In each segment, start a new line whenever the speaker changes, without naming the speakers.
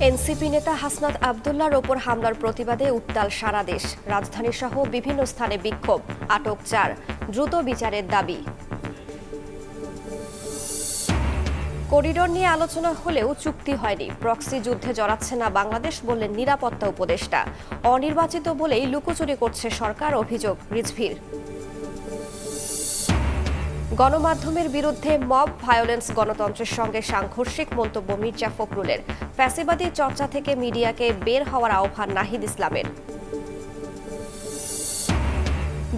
NCP নেতা হাসনাত আব্দুল্লাহর ওপর হামলার প্রতিবাদে উত্তাল সারা দেশ। রাজধানীসহ বিভিন্ন স্থানে বিক্ষোভ, আটক 4, দ্রুত বিচারের দাবি। করিডোর নিয়ে আলোচনা হলেও চুক্তি হয়নি। প্রক্সি যুদ্ধে জড়াচ্ছে না বাংলাদেশ বললেন নিরাপত্তা উপদেষ্টা। অনির্বাচিত বলেই লুকোচুরি করছে সরকার, অভিযোগ রিজভির। গণমাধ্যমের বিরুদ্ধে মব ভায়োলেন্স গণতন্ত্রের সঙ্গে সাংঘর্ষিক মন্তব্য মির্জা ফখরুলের। ফ্যাসিবাদী চর্চা থেকে মিডিয়াকে বের হওয়ার আহ্বান নাহিদ ইসলামের।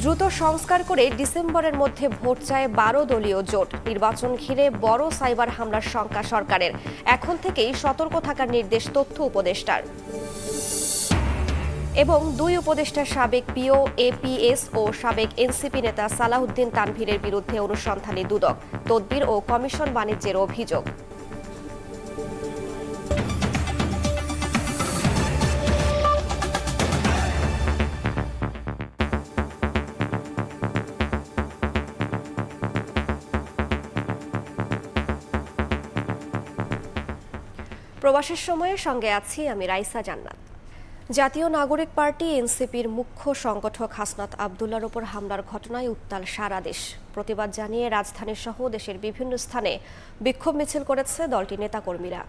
দ্রুত সংস্কার করে ডিসেম্বরের মধ্যে ভোট চায় 12 দলীয় জোট। নির্বাচন ঘিরে বড় সাইবার হামলার শঙ্কা সরকারের। এখন থেকেই সতর্ক থাকার নির্দেশ তথ্য উপদেষ্টার। এবং 2 উপদেষ্টার সাবেক পিও, এপিএস ও সাবেক এনসিপি নেতা সালাউদ্দিন তানভীরের বিরুদ্ধে অনুসন্ধানী দুদক, তদবির ও কমিশন বাণিজ্যের অভিযোগ। প্রবাসের সময়ের সঙ্গে আছি আমি রাইসা জান্নাত। জাতীয় নাগরিক পার্টি এনসিপির মুখ্য সংগঠক হাসনাত আব্দুল্লাহর ওপর হামলার ঘটনায় উত্তাল সারা দেশ। প্রতিবাদ জানিয়ে রাজধানী সহ দেশের বিভিন্ন স্থানে বিক্ষোভ মিছিল করেছে দলটির নেতাকর্মীরা।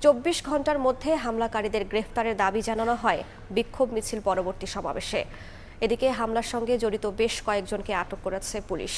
24 ঘন্টার মধ্যে হামলাকারীদের গ্রেফতারের দাবি জানানো হয় বিক্ষোভ মিছিল পরবর্তী সমাবেশে। এদিকে হামলার সঙ্গে জড়িত বেশ কয়েকজনকে আটক করেছে পুলিশ।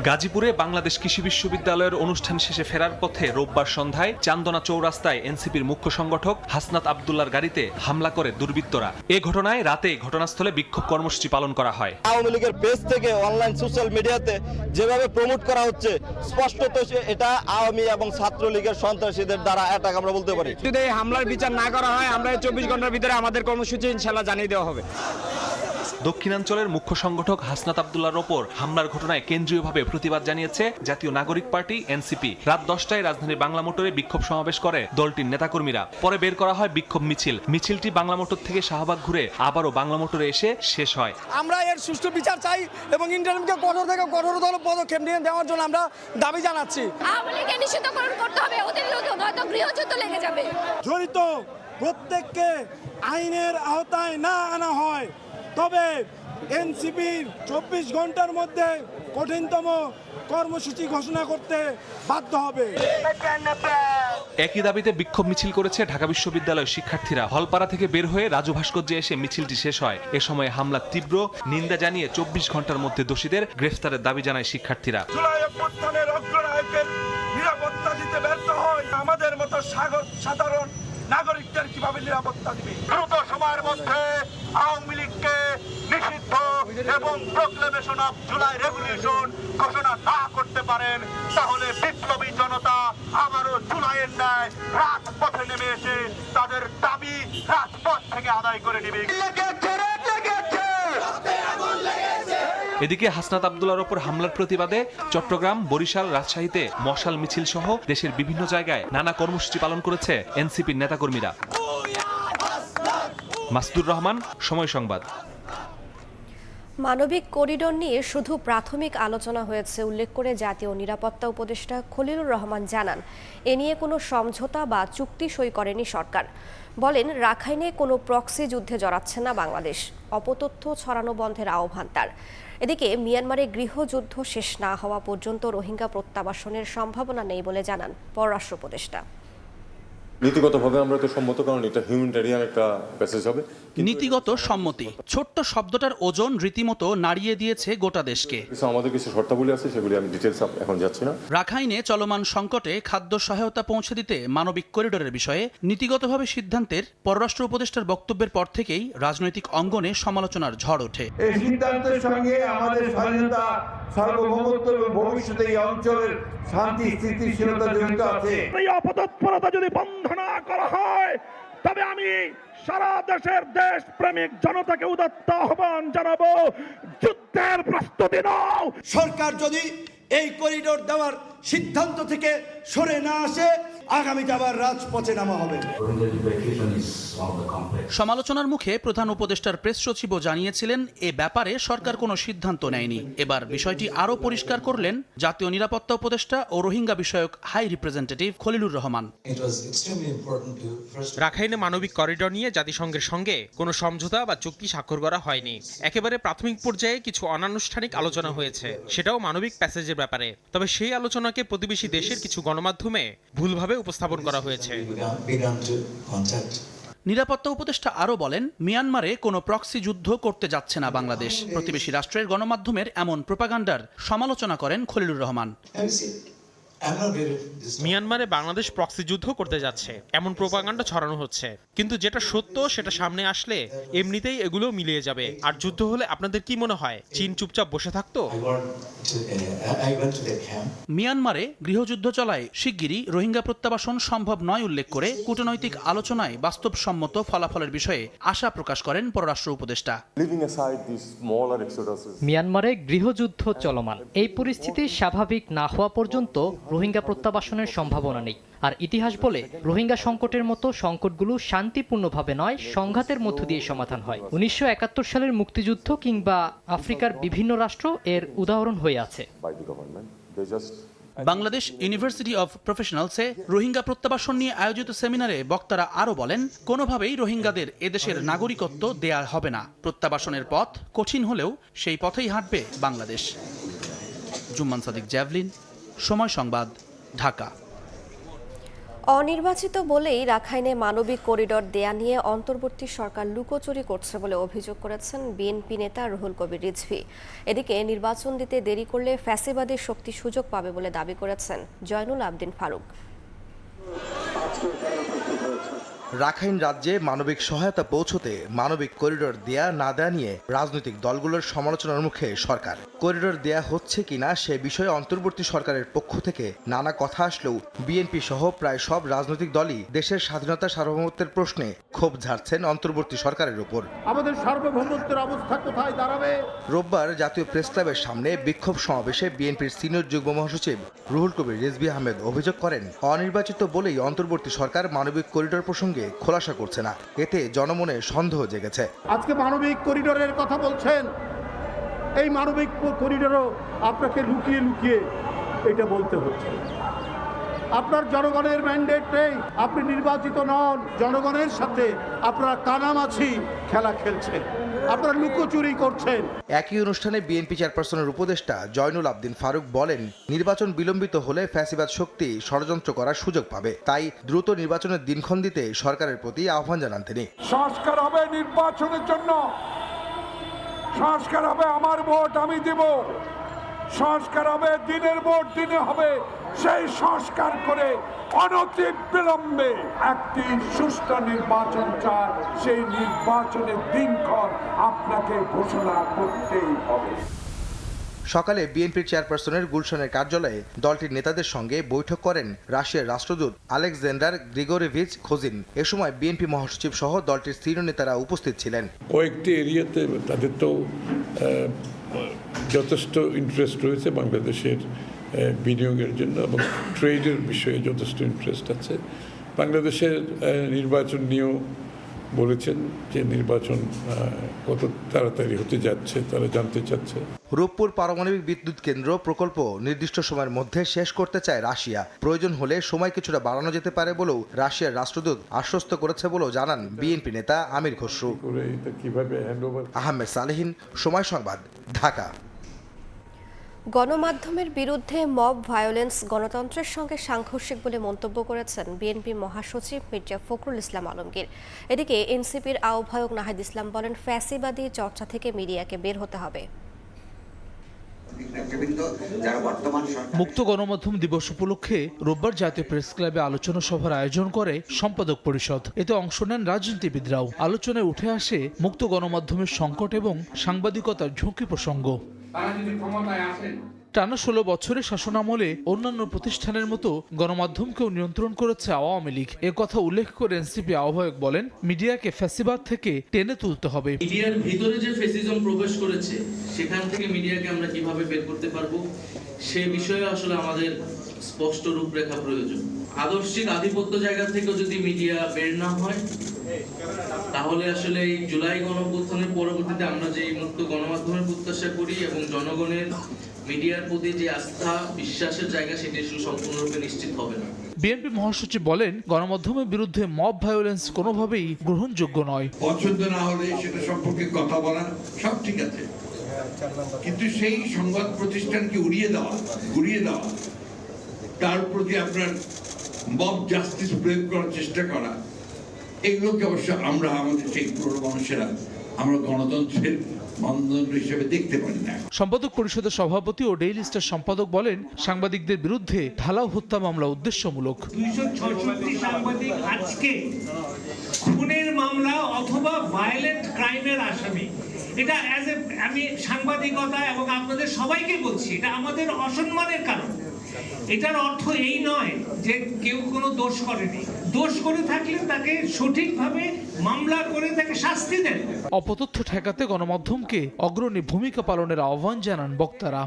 গাজীপুরে বাংলাদেশ কৃষি বিশ্ববিদ্যালয়ের অনুষ্ঠান শেষে ফেরার পথে রোববার সন্ধ্যায় চান্দনা চৌরাস্তায় এনসিপির মুখ্য সংগঠক হাসনাত আব্দুল্লাহর গাড়িতে হামলা করে দুর্বৃত্তরা। এ ঘটনায় রাতে ঘটনাস্থলে বিক্ষোভ কর্মসূচি পালন করা হয়।
আওয়ামী লীগের পেজ থেকে অনলাইন সোশ্যাল মিডিয়াতে যেভাবে প্রমোট করা হচ্ছে, স্পষ্টত এটা আওয়ামী এবং ছাত্রলীগের সন্ত্রাসীদের দ্বারা অ্যাটাক আমরা বলতে পারি।
যদি এই হামলার বিচার না করা হয়, আমরা 24 ঘন্টার ভিতরে আমাদের কর্মসূচি ইনশাআল্লাহ জানিয়ে দেওয়া হবে।
দক্ষিণাঞ্চলের মুখ্য সংগঠক হাসনাত আব্দুল্লাহর ওপর হামলার ঘটনায় কেন্দ্রীয়ভাবে প্রতিবাদ জানিয়েছে জাতীয় নাগরিক পার্টি এনসিপি। রাত 10টায় রাজধানীর বাংলা মোটরে বিক্ষোভ সমাবেশ করে দলটির নেতাকর্মীরা। পরে বের করা হয় বিক্ষোভ মিছিল। মিছিলটি বাংলা মোটর থেকে শাহবাগ ঘুরে আবারও বাংলা মোটরে এসে শেষ হয়।
আমরা এর সুষ্ঠু বিচার চাই এবং ইন্টারনেটকে কঠোর থেকে কঠোরতর পদক্ষেপ নিয়ে দেওয়ার জন্য আমরা দাবি জানাচ্ছি।
আওয়ামী লীগকে নিষিদ্ধকরণ করতে হবে, ওদের বিরুদ্ধে নয়তো গৃহযুদ্ধ লেগে যাবে।
জড়িত প্রত্যেককে আইনের আওতায় না আনা হয় তবে এনসিপির 24 ঘন্টার মধ্যে কঠিনতম কর্মসূচি ঘোষণা করতে বাধ্য হবে।
একই দাবিতে বিক্ষোভ মিছিল করেছে ঢাকা বিশ্ববিদ্যালয়ের শিক্ষার্থীরা। হলপাড়া থেকে বের হয়ে রাজু ভাস্কর্যে এসে মিছিলটি শেষ হয়। এ সময় হামলার তীব্র নিন্দা জানিয়ে 24 ঘন্টার মধ্যে দোষীদের গ্রেফতারের দাবি জানায় শিক্ষার্থীরা।
জুলাই অভ্যুত্থানের অগ্রনায়কের নিরাপত্তা দিতে ব্যর্থ হয় আমাদের মতো সাধারণ নাগরিকদের কিভাবে নিরাপত্তা দিবে? দ্রুত সময়ের মধ্যে আওয়ামী লীগকে নিষিদ্ধ এবং প্রক্লেমেশন অফ জুলাই রেভলিউশন ঘোষণা না করতে পারেন, তাহলে বিপ্লবী জনতা আবারও জুলাইয়ের ন্যায় রাজপথে নেমে এসে তাদের দাবি রাজপথ থেকে আদায় করে নেবে।
এদিকে হাসনাত আব্দুল্লাহর ওপর হামলার প্রতিবাদে চট্টগ্রাম, বরিশাল, রাজশাহীতে মশাল মিছিল সহ দেশের বিভিন্ন জায়গায় নানা কর্মসূচি পালন করেছে এনসিপির নেতাকর্মীরা। মাসুদুর রহমান, সময় সংবাদ।
মানবিক করিডোর নিয়ে শুধু প্রাথমিক আলোচনা হয়েছে উল্লেখ করে জাতীয় নিরাপত্তা উপদেষ্টা খলিলুর রহমান জানান, এ নিয়ে কোনো সমঝোতা বা চুক্তি সই করেনি সরকার। বলেন, রাখাইনে কোনো প্রক্সি যুদ্ধে জড়াচ্ছে না বাংলাদেশ। অপতথ্য ছড়ানো বন্ধের আহ্বান তার। এদিকে মিয়ানমারে গৃহযুদ্ধ শেষ না হওয়া পর্যন্ত রোহিঙ্গা প্রত্যাবাসনের সম্ভাবনা নেই বলে জানান পররাষ্ট্র উপদেষ্টা।
নীতিগতভাবে আমরা তো সম্মত, কারণ এটা হিউম্যানিটেরিয়ান একটা প্যাসেজ হবে।
নীতিগত সম্মতি, ছোট্ট শব্দটার ওজন রীতিমতো নাড়িয়ে দিয়েছে গোটা দেশকে।
আমাদের কিছু শর্তাবলী আছে, সেগুলি আমি ডিটেইলস এখন যাচ্ছি না।
রাখাইনে চলমান সংকটে খাদ্য সহায়তা পৌঁছে দিতে মানবিক করিডোরের বিষয়ে নীতিগতভাবে সিদ্ধান্তের পররাষ্ট্র উপদেষ্টার বক্তব্যের পর থেকেই রাজনৈতিক অঙ্গনে সমালোচনার ঝড় ওঠে।
এই সিদ্ধান্তের সঙ্গে আমাদের স্বাধীনতা, সার্বভৌমত্ব এবং ভবিষ্যতে এই অঞ্চলের শান্তি স্থিতিশীলতা জড়িত আছে।
এই অপতৎপরতা যদি বন্ধ না করা হয়, তবে আমি সারা দেশের দেশপ্রেমিক জনতাকে উদাত্ত আহ্বান জানাবো, যুদ্ধের প্রস্তুতি নাও।
সরকার যদি এই করিডোর দেওয়ার
সিদ্ধান্ত থেকে সরে না আসে আগামীতে আবার রাজপথে নামা হবে।
সমালোচনার মুখে প্রধান উপদেষ্টার প্রেস সচিবও জানিয়েছিলেন এ ব্যাপারে সরকার কোনো সিদ্ধান্ত নেয়নি। এবার বিষয়টি আরও পরিষ্কার করলেন জাতীয় নিরাপত্তা উপদেষ্টা ও রোহিঙ্গা বিষয়ক হাই রিপ্রেজেন্টেটিভ খলিলুর রহমান।
রাখাইনে মানবিক করিডর নিয়ে জাতিসংঘের সঙ্গে কোনো সমঝোতা বা চুক্তি স্বাক্ষর করা হয়নি। একেবারে প্রাথমিক পর্যায়ে কিছু অনানুষ্ঠানিক আলোচনা হয়েছে, সেটাও মানবিক প্যাসেজের ব্যাপারে। তবে সেই আলোচনাকে প্রতিবেশী দেশের কিছু গণমাধ্যমে ভুলভাবে উপস্থাপন করা হয়েছে।
নিরাপত্তা উপদেষ্টা আরও বলেন, মিয়ানমারে কোনো প্রক্সি যুদ্ধ করতে যাচ্ছে না বাংলাদেশ। প্রতিবেশী রাষ্ট্রের গণমাধ্যমের এমন প্রোপাগান্ডার সমালোচনা করেন খলিলুর রহমান।
মিয়ানমারে বাংলাদেশ প্রক্সি যুদ্ধ করতে যাচ্ছে এমন প্রোপাগান্ডা ছড়ানো হচ্ছে, কিন্তু যেটা সত্য সেটা সামনে আসলে এমনিতেই এগুলো মিলিয়ে যাবে। আর যুদ্ধ হলে আপনাদের কি মনে হয় চীন চুপচাপ বসে থাকতো?
মিয়ানমারে গৃহযুদ্ধ চলায় শিগগিরই রোহিঙ্গা প্রত্যাবাসন সম্ভব নয় উল্লেখ করে কূটনৈতিক আলোচনায় বাস্তবসম্মত ফলাফলের বিষয়ে আশা প্রকাশ করেন পররাষ্ট্র উপদেষ্টা।
মিয়ানমারে গৃহযুদ্ধ চলমান, এই পরিস্থিতি স্বাভাবিক না হওয়া পর্যন্ত রোহিঙ্গা প্রত্যাবাসনের সম্ভাবনা নেই। আর ইতিহাস বলে রোহিঙ্গা সংকটের মতো সংকটগুলো শান্তিপূর্ণভাবে নয়, সংঘাতের মধ্য দিয়ে সমাধান হয়। 1971 সালের মুক্তিযুদ্ধ কিংবা আফ্রিকার বিভিন্ন রাষ্ট্র এর উদাহরণ হয়ে আছে।
বাংলাদেশ ইউনিভার্সিটি অব প্রফেশনালসে রোহিঙ্গা প্রত্যাবাসন নিয়ে আয়োজিত সেমিনারে বক্তারা আরও বলেন, কোনোভাবেই রোহিঙ্গাদের এদেশের নাগরিকত্ব দেয়া হবে না। প্রত্যাবাসনের পথ কঠিন হলেও সেই পথেই হাঁটবে বাংলাদেশ। জুম্মান সাদিক, জ্যাভলিন, সময় সংবাদ, ঢাকা।
অনির্বাচিত বলেই রাখাইনে মানবিক করিডর দেয়া নিয়ে অন্তর্বর্তী সরকার লুকোচুরি করছে বলে অভিযোগ করেছেন বিএনপি নেতা রুহুল কবির রিজভী। এদিকে নির্বাচন দিতে দেরি করলে ফ্যাসিবাদী শক্তি সুযোগ পাবে বলে দাবি করেছেন জয়নুল আবদিন ফারুক।
রাখাইন রাজ্যে মানবিক সহায়তা পৌঁছতে মানবিক করিডর দেয়া না দেয়া নিয়ে রাজনৈতিক দলগুলোর সমালোচনার মুখে সরকার। করিডর দেয়া হচ্ছে কিনা সে বিষয়ে অন্তর্বর্তী সরকারের পক্ষ থেকে নানা কথা আসলেও বিএনপি সহ প্রায় সব রাজনৈতিক দলই দেশের স্বাধীনতা সার্বভৌমত্বের প্রশ্নে ক্ষোভ ঝাড়ছেন অন্তর্বর্তী সরকারের উপর।
আমাদের সার্বভৌমত্বের অবস্থা কোথায় দাঁড়াবে?
রোববার জাতীয় প্রেস ক্লাবের সামনে বিক্ষোভ সমাবেশে বিএনপির সিনিয়র যুগ্ম মহাসচিব রুহুল কবির রিজভী আহমেদ অভিযোগ করেন, অনির্বাচিত বলেই অন্তর্বর্তী সরকার মানবিক করিডর প্রসঙ্গে খোলাসা করছে না, এতে জনমনে সন্দেহ জেগেছে।
আজকে মানবিক করিডোরের কথা বলছেন, এই মানবিক করিডোরও আপনাকে লুকিয়ে লুকিয়ে এটা বলতে হচ্ছে। আপনার জনগণের ম্যান্ডেট নেই, আপনি নির্বাচিত নন। জনগণের সাথে আপনারা কানামাছি খেলা খেলছেন, আপনারা লুকোচুরি করছেন।
একই অনুষ্ঠানে বিএনপি চেয়ারপারসনের উপদেষ্টা জয়নুল আবদিন ফারুক বলেন, নির্বাচন বিলম্বিত হলে ফ্যাসিবাদ শক্তি ষড়যন্ত্র করার সুযোগ পাবে, তাই দ্রুত নির্বাচনের দিনক্ষণ দিতে সরকারের প্রতি আহ্বান জানান তিনি।
সংস্কার হবে নির্বাচনের জন্য, সংস্কার হবে আমার ভোট আমি দেব, সংস্কার হবে দিনের ভোট দিনে হবে। সেই সংস্কার করে অনতিবিলম্বে একটি সুষ্ঠু নির্বাচন চায়, সেই নির্বাচনের দিনক্ষণ আপনাকে ঘোষণা করতেই হবে।
সকালে বিএনপির চেয়ারপারসনের গুলশানের কার্যালয়ে দলটির নেতাদের সঙ্গে বৈঠক করেন রাশিয়ার রাষ্ট্রদূত আলেকজান্ডার গ্রিগোরেভিচ খোজিন। এ সময় বিএনপি মহাসচিব সহ দলটির সিনিয়র নেতারা উপস্থিত ছিলেন।
কয়েকটি এরিয়াতে তাদের তো যথেষ্ট ইন্টারেস্ট রয়েছে বাংলাদেশের বিনিয়োগের জন্য এবং ট্রেডের বিষয়ে যথেষ্ট ইন্টারেস্ট আছে। বাংলাদেশের নির্বাচন নিয়েও বলেছেন যে নির্বাচন কত তাড়াতাড়ি হতে যাচ্ছে তারা জানতে চাচ্ছে।
রূপপুর পারমাণবিক বিদ্যুৎ কেন্দ্র প্রকল্প নির্দিষ্ট সময়ের মধ্যে শেষ করতে চায় রাশিয়া। প্রয়োজন হলে সময় কিছুটা বাড়ানো যেতে পারে বলেও রাশিয়ার রাষ্ট্রদূত আশ্বস্ত করেছে বলেও জানান বিএনপি নেতা আমির খসরু। আহমেদ সালেহিন, সময় সংবাদ, ঢাকা।
গণমাধ্যমের বিরুদ্ধে মব ভায়োলেন্স গণতন্ত্রের সঙ্গে সাংঘর্ষিক বলে মন্তব্য করেছেন বিএনপি মহাসচিব মির্জা ফখরুল ইসলাম আলমগীর। এদিকে এনসিপির আহ্বায়ক নাহিদ ইসলাম বলেন, ফ্যাসিবাদী চর্চা থেকে মিডিয়াকে বের হতে হবে।
মুক্ত গণমাধ্যম দিবস উপলক্ষে রোববার জাতীয় প্রেস ক্লাবে আলোচনা সভার আয়োজন করে সম্পাদক পরিষদ। এতে অংশ নেন রাজনীতিবিদরাও। আলোচনায় উঠে আসে মুক্ত গণমাধ্যমের সংকট এবং সাংবাদিকতার ঝুঁকি প্রসঙ্গ। টানা 16 বছরের শাসনামলে অন্যান্য প্রতিষ্ঠানের মতো গণমাধ্যমকেও নিয়ন্ত্রণ করেছে আওয়ামী লীগ। এ কথা উল্লেখ করে এনসিপি আহ্বায়ক বলেন, মিডিয়াকে ফ্যাসিবাদ থেকে টেনে তুলতে হবে।
মিডিয়ার ভিতরে যে ফ্যাসিজম প্রবেশ করেছে সেখান থেকে মিডিয়াকে আমরা কিভাবে বের করতে পারবো সে বিষয়ে আসলে আমাদের স্পষ্ট রূপরেখা প্রয়োজন। আদর্শিক আধিপত্য জায়গা থেকে যদি মিডিয়া বের না হয়, তাহলে আসলে এই জুলাই গণঅভ্যুত্থানের পরবর্তীতে আমরা যে মুক্ত গণমাধ্যমের প্রত্যাশা করি এবং জনগণের মিডিয়ার প্রতি যে আস্থা বিশ্বাসের জায়গা, সেটি আসলে সম্পূর্ণরূপে নিশ্চিত হবে না।
বিএনপি মহাসচিব বলেন, গণমাধ্যমের বিরুদ্ধে মব ভায়োলেন্স কোনোভাবেই গ্রহণযোগ্য নয়।
পছন্দ না হলে সেটা সম্পর্কে কথা বলা সব ঠিক আছে, কিন্তু সেই সংবাদ প্রতিষ্ঠানকে উড়িয়ে দেওয়া, তার প্রতি আপনার মব জাস্টিস প্রয়োগ করার চেষ্টা করা, এগুলোকে অবশ্য আমরা আমাদের সেই পুরনো মানুষেরা আমরা গণতন্ত্রের মানদণ্ড হিসেবে দেখতে পারি না।
সম্পাদক পরিষদের সভাপতি ও ডেইলি স্টার সম্পাদক বলেন, সাংবাদিকদের বিরুদ্ধে ঢালাও হত্যা মামলা উদ্দেশ্যমূলক।
266 সাংবাদিক আজকে খুনের মামলা অথবা ভায়োলেন্ট ক্রাইমের আসামি। এটা আমি সাংবাদিকতা এবং আপনাদের সবাইকে বলছি, এটা আমাদের অসম্মানের কারণ। এটার অর্থ এই নয় যে কেউ কোনো দোষ করেনি, দোষ করে থাকলে তাকে সঠিকভাবে মামলা করে তাকে শাস্তি দেন।
অপতথ্য ঠেকাতে গণমাধ্যমকে অগ্রণী ভূমিকা পালনের আহ্বান জানান বক্তারা।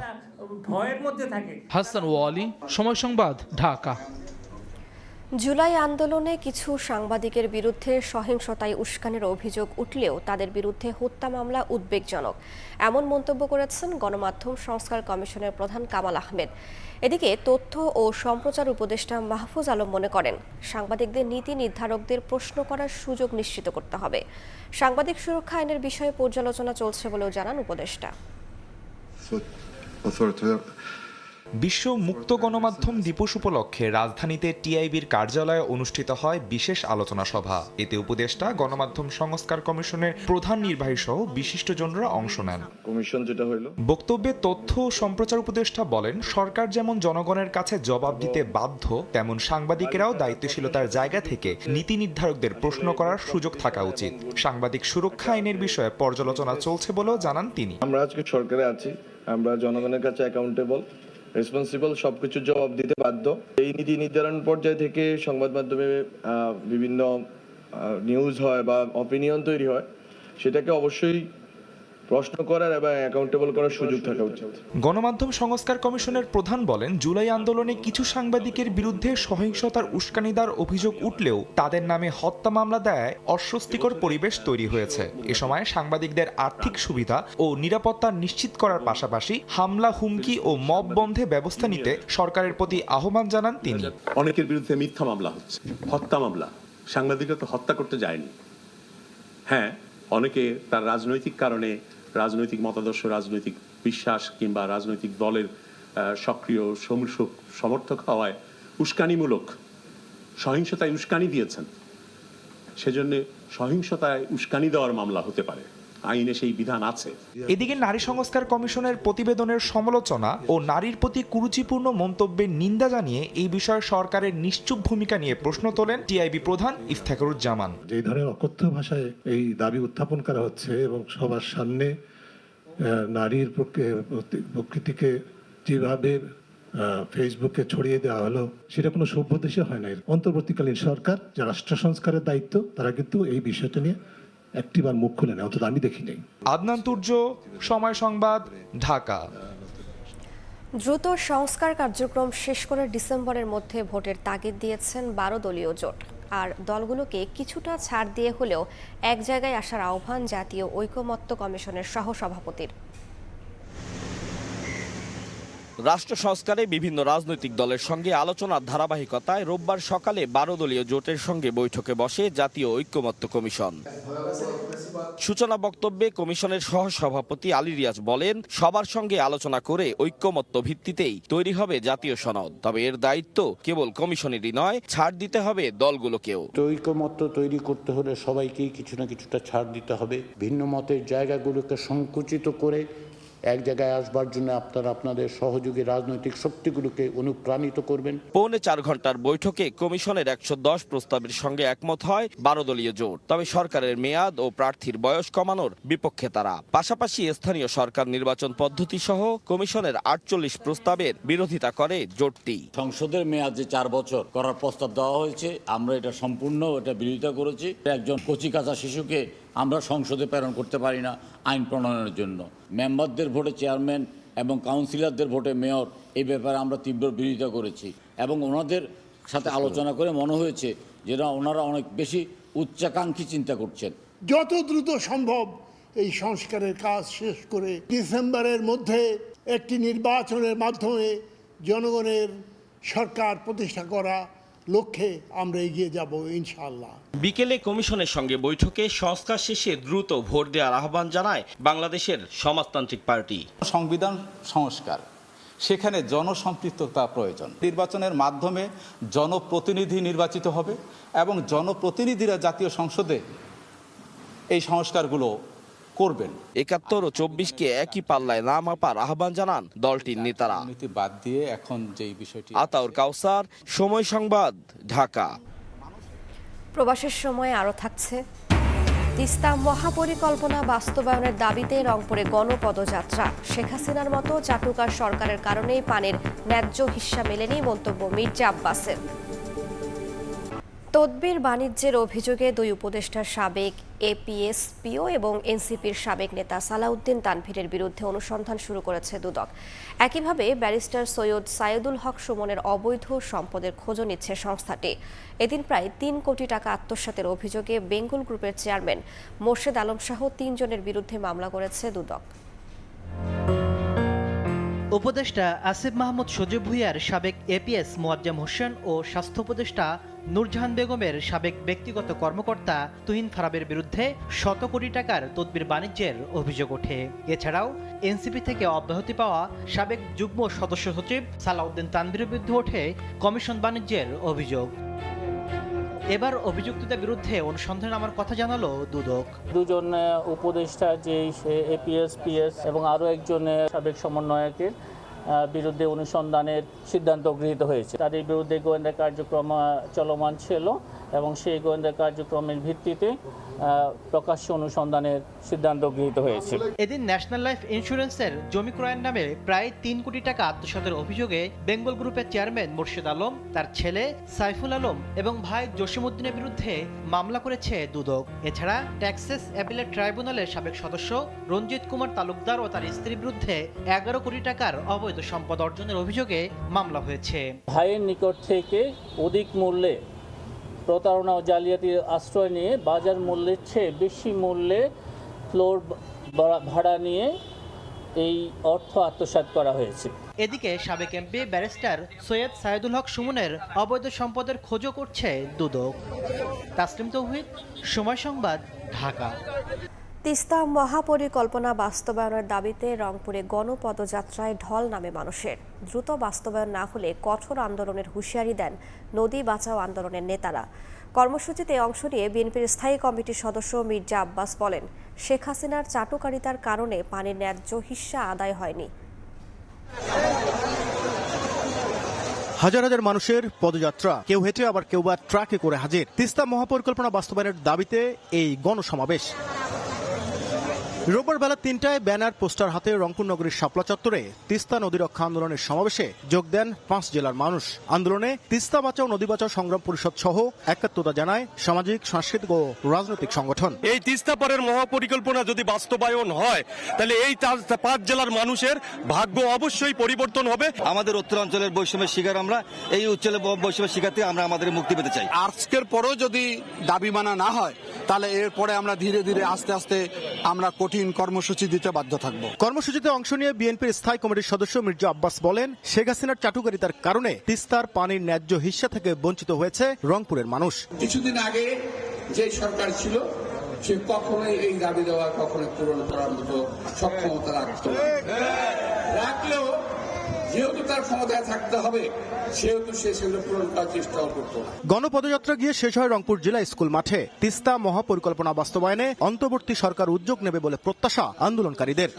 ভয়ের মধ্যে থাকে।
হাসান ওয়ালি, সময় সংবাদ, ঢাকা।
জুলাই আন্দোলনে কিছু সাংবাদিকের বিরুদ্ধে সহিংসতায় উস্কানির অভিযোগ উঠলেও তাদের বিরুদ্ধে হত্যা মামলা উদ্বেগজনক, এমন মন্তব্য করেছেন গণমাধ্যম সংস্কার কমিশনের প্রধান কামাল আহমেদ। এদিকে তথ্য ও সম্প্রচার উপদেষ্টা মাহফুজ আলম মনে করেন, সাংবাদিকদের নীতি নির্ধারকদের প্রশ্ন করার সুযোগ নিশ্চিত করতে হবে। সাংবাদিক সুরক্ষা আইনের বিষয়ে পর্যালোচনা চলছে বলেও জানান উপদেষ্টা।
বিশ্ব মুক্ত গণমাধ্যম দিবস উপলক্ষে রাজধানীতে টিআইবির কার্যালয়ে অনুষ্ঠিত হয় বিশেষ আলোচনা সভা। এতে উপদেষ্টা, গণমাধ্যম সংস্কার কমিশনের প্রধান নির্বাহী সহ বিশিষ্টজনরা অংশ নেন।
কমিশন যেটা হইল,
বক্তব্যে তথ্য ও সম্প্রচার উপদেষ্টা বলেন, সরকার যেমন জনগণের কাছে জবাব দিতে বাধ্য, তেমন সাংবাদিকেরাও দায়িত্বশীলতার জায়গা থেকে নীতি নির্ধারকদের প্রশ্ন করার সুযোগ থাকা উচিত। সাংবাদিক সুরক্ষা আইনের বিষয়ে পর্যালোচনা চলছে বলেও জানান তিনি।
আমরা আজকে সরকারে আছি, আমরা জনগণের কাছে অ্যাকাউন্টেবল, রেসপন্সিবল, সবকিছু জবাব দিতে বাধ্য। এই নীতি নির্ধারণ পর্যায় থেকে সংবাদ মাধ্যমে বিভিন্ন নিউজ হয় বা অপিনিয়ন তৈরি হয়, সেটাকে অবশ্যই প্রশ্ন করার এবং অ্যাকাউন্টেবল করার সুযোগ থাকা উচিত।
গণমাধ্যম সংস্কার কমিশনের প্রধান বলেন, জুলাই আন্দোলনে কিছু সাংবাদিকের বিরুদ্ধে সহিংসতার উস্কানিদার অভিযোগ উঠলেও তাদের নামে হত্যা মামলা দেয় অস্বস্তিকর পরিবেশ তৈরি হয়েছে। এ সময় সাংবাদিকদের আর্থিক সুবিধা ও নিরাপত্তা নিশ্চিত করার পাশাপাশি হামলা, হুমকি ও মব বন্ধে ব্যবস্থা নিতে সরকারের প্রতি আহ্বান জানান তিনি।
অনেকের বিরুদ্ধে মিথ্যা মামলা হচ্ছে, হত্যা মামলা। সাংবাদিকরা তো হত্যা করতে যায়নি। হ্যাঁ, অনেকে তার রাজনৈতিক কারণে, রাজনৈতিক মতাদর্শ, রাজনৈতিক বিশ্বাস কিংবা রাজনৈতিক দলের সক্রিয় সমর্থক হওয়ায় উস্কানিমূলক সহিংসতায় উস্কানি দিয়েছেন, সেজন্য সহিংসতায় উস্কানি দেওয়ার মামলা হতে পারে, আইনে সেই বিধান আছে।
এদিকে নারী সংস্কার কমিশনের প্রতিবেদনের সমালোচনা ও নারীর প্রতি কুরুচিপূর্ণ মন্তব্যের নিন্দা জানিয়ে এই বিষয়ে সরকারের নিশ্চুপ ভূমিকা নিয়ে প্রশ্ন তোলেন টিআইবি প্রধান ইফতেখারুজ্জামান।
যে ধরনের অকথ্য ভাষায় এই দাবি উত্থাপন করা হচ্ছে এবং সবার সামনে নারীর প্রকৃতিকে যেভাবে ফেসবুকে ছড়িয়ে দেওয়া হলো, সেটা কোনো সভ্য দেশে হয় না। অন্তর্বর্তীকালীন সরকার, যা রাষ্ট্র সংস্কারের দায়িত্ব, তারা কিন্তু এই বিষয়টা নিয়ে একটিবার মুখ খুলে নেই, অন্তত আমি দেখি নেই।
আদনান তুর্য, সময় সংবাদ, ঢাকা।
দ্রুত সংস্কার কার্যক্রম শেষ করে ডিসেম্বরের মধ্যে ভোটের তাগিদ দিয়েছেন 12 দলীয় জোট। আর দলগুলোকে কিছুটা ছাড় দিয়ে হলেও এক জায়গায় আসার আহ্বান জাতীয় ঐকমত্য কমিশনের সহসভাপতির।
রাষ্ট্র সংস্কারে বিভিন্ন রাজনৈতিক দলের সঙ্গে আলোচনার ধারাবাহিকতায় রোববার সকালে 12 দলীয় জোটের সঙ্গে বৈঠকে বসে জাতীয় ঐকমত্য কমিশন। সূচনা বক্তব্যে কমিশনের সহসভাপতি আলী রিয়াজ বলেন, সবার সঙ্গে আলোচনা করে ঐকমত্য ভিত্তিতেই তৈরি হবে জাতীয় সনদ। তবে এর দায়িত্ব কেবল কমিশনেরই নয়, ছাড় দিতে হবে দলগুলোকেও।
ঐকমত্য তৈরি করতে হলে সবাইকেই কিছু না কিছুটা ছাড় দিতে হবে। ভিন্ন মতের জায়গাগুলোকে সংকুচিত করে এক জায়গায় আসবার জন্য আপনারা আপনাদের সহযোগী রাজনৈতিক শক্তিগুলোকে অনুপ্রাণিত করবেন।
পৌনে 4 ঘন্টার বৈঠকে কমিশনের 110 প্রস্তাবের সঙ্গে একমত হয় 12 দলীয় জোট। তবে সরকারের মেয়াদ ও প্রার্থীর বয়স কমানোর বিপক্ষে তারা। পাশাপাশি স্থানীয় সরকার নির্বাচন পদ্ধতি সহ কমিশনের 48 প্রস্তাবের বিরোধিতা করে জোটটি।
সংসদের মেয়াদ যে 4 বছর করার প্রস্তাব দেওয়া হয়েছে, আমরা এটা সম্পূর্ণ বিরোধিতা করেছি। একজন কচিকাঁচা শিশুকে আমরা সংসদে প্রেরণ করতে পারি না আইন প্রণয়নের জন্য। মেম্বারদের ভোটে চেয়ারম্যান এবং কাউন্সিলরদের ভোটে মেয়র, এই ব্যাপারে আমরা তীব্র বিরোধিতা করেছি এবং ওনাদের সাথে আলোচনা করে মনে হয়েছে যে ওনারা অনেক বেশি উচ্চাকাঙ্ক্ষী চিন্তা করছেন।
যত দ্রুত সম্ভব এই সংস্কারের কাজ শেষ করে ডিসেম্বরের মধ্যে একটি নির্বাচনের মাধ্যমে জনগণের সরকার প্রতিষ্ঠা করা লক্ষ্যে আমরা এগিয়ে যাব ইনশাআল্লাহ।
বিকেলে কমিশনের সঙ্গে বৈঠকে সংস্কার শেষে দ্রুত ভোট দেওয়ার আহ্বান জানায় বাংলাদেশের সমাজতান্ত্রিক পার্টি।
সংবিধান সংস্কার, সেখানে জনসম্পৃক্ততা প্রয়োজন। নির্বাচনের মাধ্যমে জনপ্রতিনিধি নির্বাচিত হবে এবং জনপ্রতিনিধিরা জাতীয় সংসদে এই সংস্কারগুলো করবেন।
৭১ ও ২৪কে একই পাল্লায় না মাপার আহ্বান জানান দলটির নেতারা।
বাদ দিয়ে এখন যে বিষয়টি।
আতাউর কাউসার, সময় সংবাদ, ঢাকা।
প্রবাসের সময় আরও থাকছে। তিস্তা মহাপরিকল্পনা বাস্তবায়নের দাবিতে রংপুরে গণপদযাত্রা। শেখ হাসিনার মতো চাটুকার সরকারের কারণেই পানির ন্যায্য হিস্সা মেলেনি, মন্তব্য মির্জা আব্বাসের। তদবির বাণিজ্যের অভিযোগে দুই উপদেষ্টার সাবেক এপিএসপিও এবং এনসিপির সাবেক নেতা সালাউদ্দিন তানভীরের বিরুদ্ধে অনুসন্ধান শুরু করেছে দুদক। একইভাবে ব্যারিস্টার সৈয়দ সাইদুল হক সুমনের অবৈধ সম্পদের খোঁজও নিচ্ছে সংস্থাটি। এদিন প্রায় ৩ কোটি টাকা আত্মসাতের অভিযোগে বেঙ্গল গ্রুপের চেয়ারম্যান মোর্শেদ আলম সহ ৩ জনের বিরুদ্ধে মামলা করেছে দুদক।
উপদেষ্টা আসিফ মাহমুদ সজীব ভুঁইয়ার সাবেক এপিএস মোয়াজ্জেম হোসেন ও স্বাস্থ্য উপদেষ্টা নূরজাহান বেগমের সাবেক ব্যক্তিগত কর্মকর্তা তুহিন ফারাবের বিরুদ্ধে শত কোটি টাকার তদবির বাণিজ্যের অভিযোগ ওঠে। এছাড়াও এনসিপি থেকে অব্যাহতি পাওয়া সাবেক যুগ্ম সদস্য সচিব সালাউদ্দিন তানভীরের বিরুদ্ধে ওঠে কমিশন বাণিজ্যের অভিযোগ। এবার অভিযুক্তদের বিরুদ্ধে অনুসন্ধানে নামার কথা জানালো দুদক।
দুজন উপদেষ্টা যে এপিএস পিএস এবং আরও একজন সাবেক সমন্বয়কের বিরুদ্ধে অনুসন্ধানের সিদ্ধান্ত গৃহীত হয়েছে। তাদের বিরুদ্ধে গোয়েন্দা কার্যক্রম চলমান ছিল এবং সেই গোয়েন্দা কার্যক্রমের ভিত্তিতে প্রকাশ্য অনুসন্ধানের সিদ্ধান্ত গৃহীত হয়েছে।
এদিন ন্যাশনাল লাইফ ইন্স্যুরেন্সের জমি ক্রয়ের নামে প্রায় ৩ কোটি টাকা আত্মসাতের অভিযোগে বেঙ্গল গ্রুপের চেয়ারম্যান মোর্শেদ আলম, তার ছেলে সাইফুল আলম এবং ভাই জসিমউদ্দিনের বিরুদ্ধে মামলা করেছে দুদক। এছাড়া ট্যাক্সেস অ্যাপিলেট ট্রাইব্যুনালের সাবেক সদস্য রঞ্জিত কুমার তালুকদার ও তার স্ত্রীর বিরুদ্ধে ১১ কোটি টাকার অবৈধ সম্পদ অর্জনের অভিযোগে মামলা হয়েছে।
ভাইয়ের নিকট থেকে অধিক মূল্যে প্রতারণা ও জালিয়াতির আশ্রয় নিয়ে বাজার মূল্যের চেয়ে বেশি মূল্যে ফ্লোর ভাড়া নিয়ে এই অর্থ আত্মসাৎ করা হয়েছে।
এদিকে সাবেক এমপি ব্যারিস্টার সৈয়দ সাইদুল হক সুমনের অবৈধ সম্পদের খোঁজও করছে দুদক। তাসলিম তৌহিদ, সময় সংবাদ, ঢাকা।
তিস্তা মহাপরিকল্পনা বাস্তবায়নের দাবিতে রংপুরে গণপদযাত্রায় ঢল নামে মানুষের। দ্রুত বাস্তবায়ন না হলে কঠোর আন্দোলনের হুঁশিয়ারি দেন নদী বাঁচাও আন্দোলনের নেতারা। কর্মসূচিতে অংশ নিয়ে বিএনপির স্থায়ী কমিটির সদস্য মির্জা আব্বাস বলেন, শেখ হাসিনার চাটুকারিতার কারণে পানির ন্যায্য হিস্সা আদায় হয়নি।
হাজার হাজার মানুষের পদযাত্রা, কেউ হেঁটে আবার কেউ বা ট্রাকে করে হাজির তিস্তা মহাপরিকল্পনা বাস্তবায়নের দাবিতে এই গণসমাবেশ। রোববার বেলা ৩টায় ব্যানার পোস্টার হাতে রংপুর নগরীর শাপলা চত্বরে তিস্তা নদী রক্ষা আন্দোলনের সমাবেশে যোগ দেন ৫ জেলার মানুষ। আন্দোলনে তিস্তা বাঁচাও নদী বাঁচাও সংগ্রাম পরিষদ সহ একাত্মতা জানায় সামাজিক, সাংস্কৃতিক ও রাজনৈতিক সংগঠন।
এই তিস্তা পারের মহাপরিকল্পনা যদি বাস্তবায়ন হয় তাহলে এই ৫ জেলার মানুষের ভাগ্য অবশ্যই পরিবর্তন হবে।
আমাদের উত্তরাঞ্চলের বৈষম্যের শিকার আমরা, এই অঞ্চলের বৈষম্যের শিকার থেকে আমরা আমাদের মুক্তি পেতে চাই।
আজকের পরেও যদি দাবি মানা না হয় তাহলে এরপরে আমরা ধীরে ধীরে আস্তে আস্তে আমরা কঠিন কর্মসূচি দিতে বাধ্য থাকব।
কর্মসূচিতে অংশ নিয়ে বিএনপির স্থায়ী কমিটির সদস্য মির্জা আব্বাস বলেন, শেখ হাসিনার চাটুকারিতার কারণে তিস্তার পানির ন্যায্য হিস্সা থেকে বঞ্চিত হয়েছে রংপুরের মানুষ।
কিছুদিন আগে যে সরকার ছিল সে কখনোই এই দাবি দেওয়া কখনো পূরণ করার মতো সক্ষমতা রাখলেও যেহেতু তার ক্ষমতায় থাকতে হবে সেহেতু সে সেগুলো পূরণ করার চেষ্টাও করত না।
গণপদযাত্রা গিয়ে শেষ হয় রংপুর জেলা স্কুল মাঠে। তিস্তা মহাপরিকল্পনা বাস্তবায়নে অন্তর্বর্তী সরকার উদ্যোগ নেবে বলে প্রত্যাশা আন্দোলনকারীদের।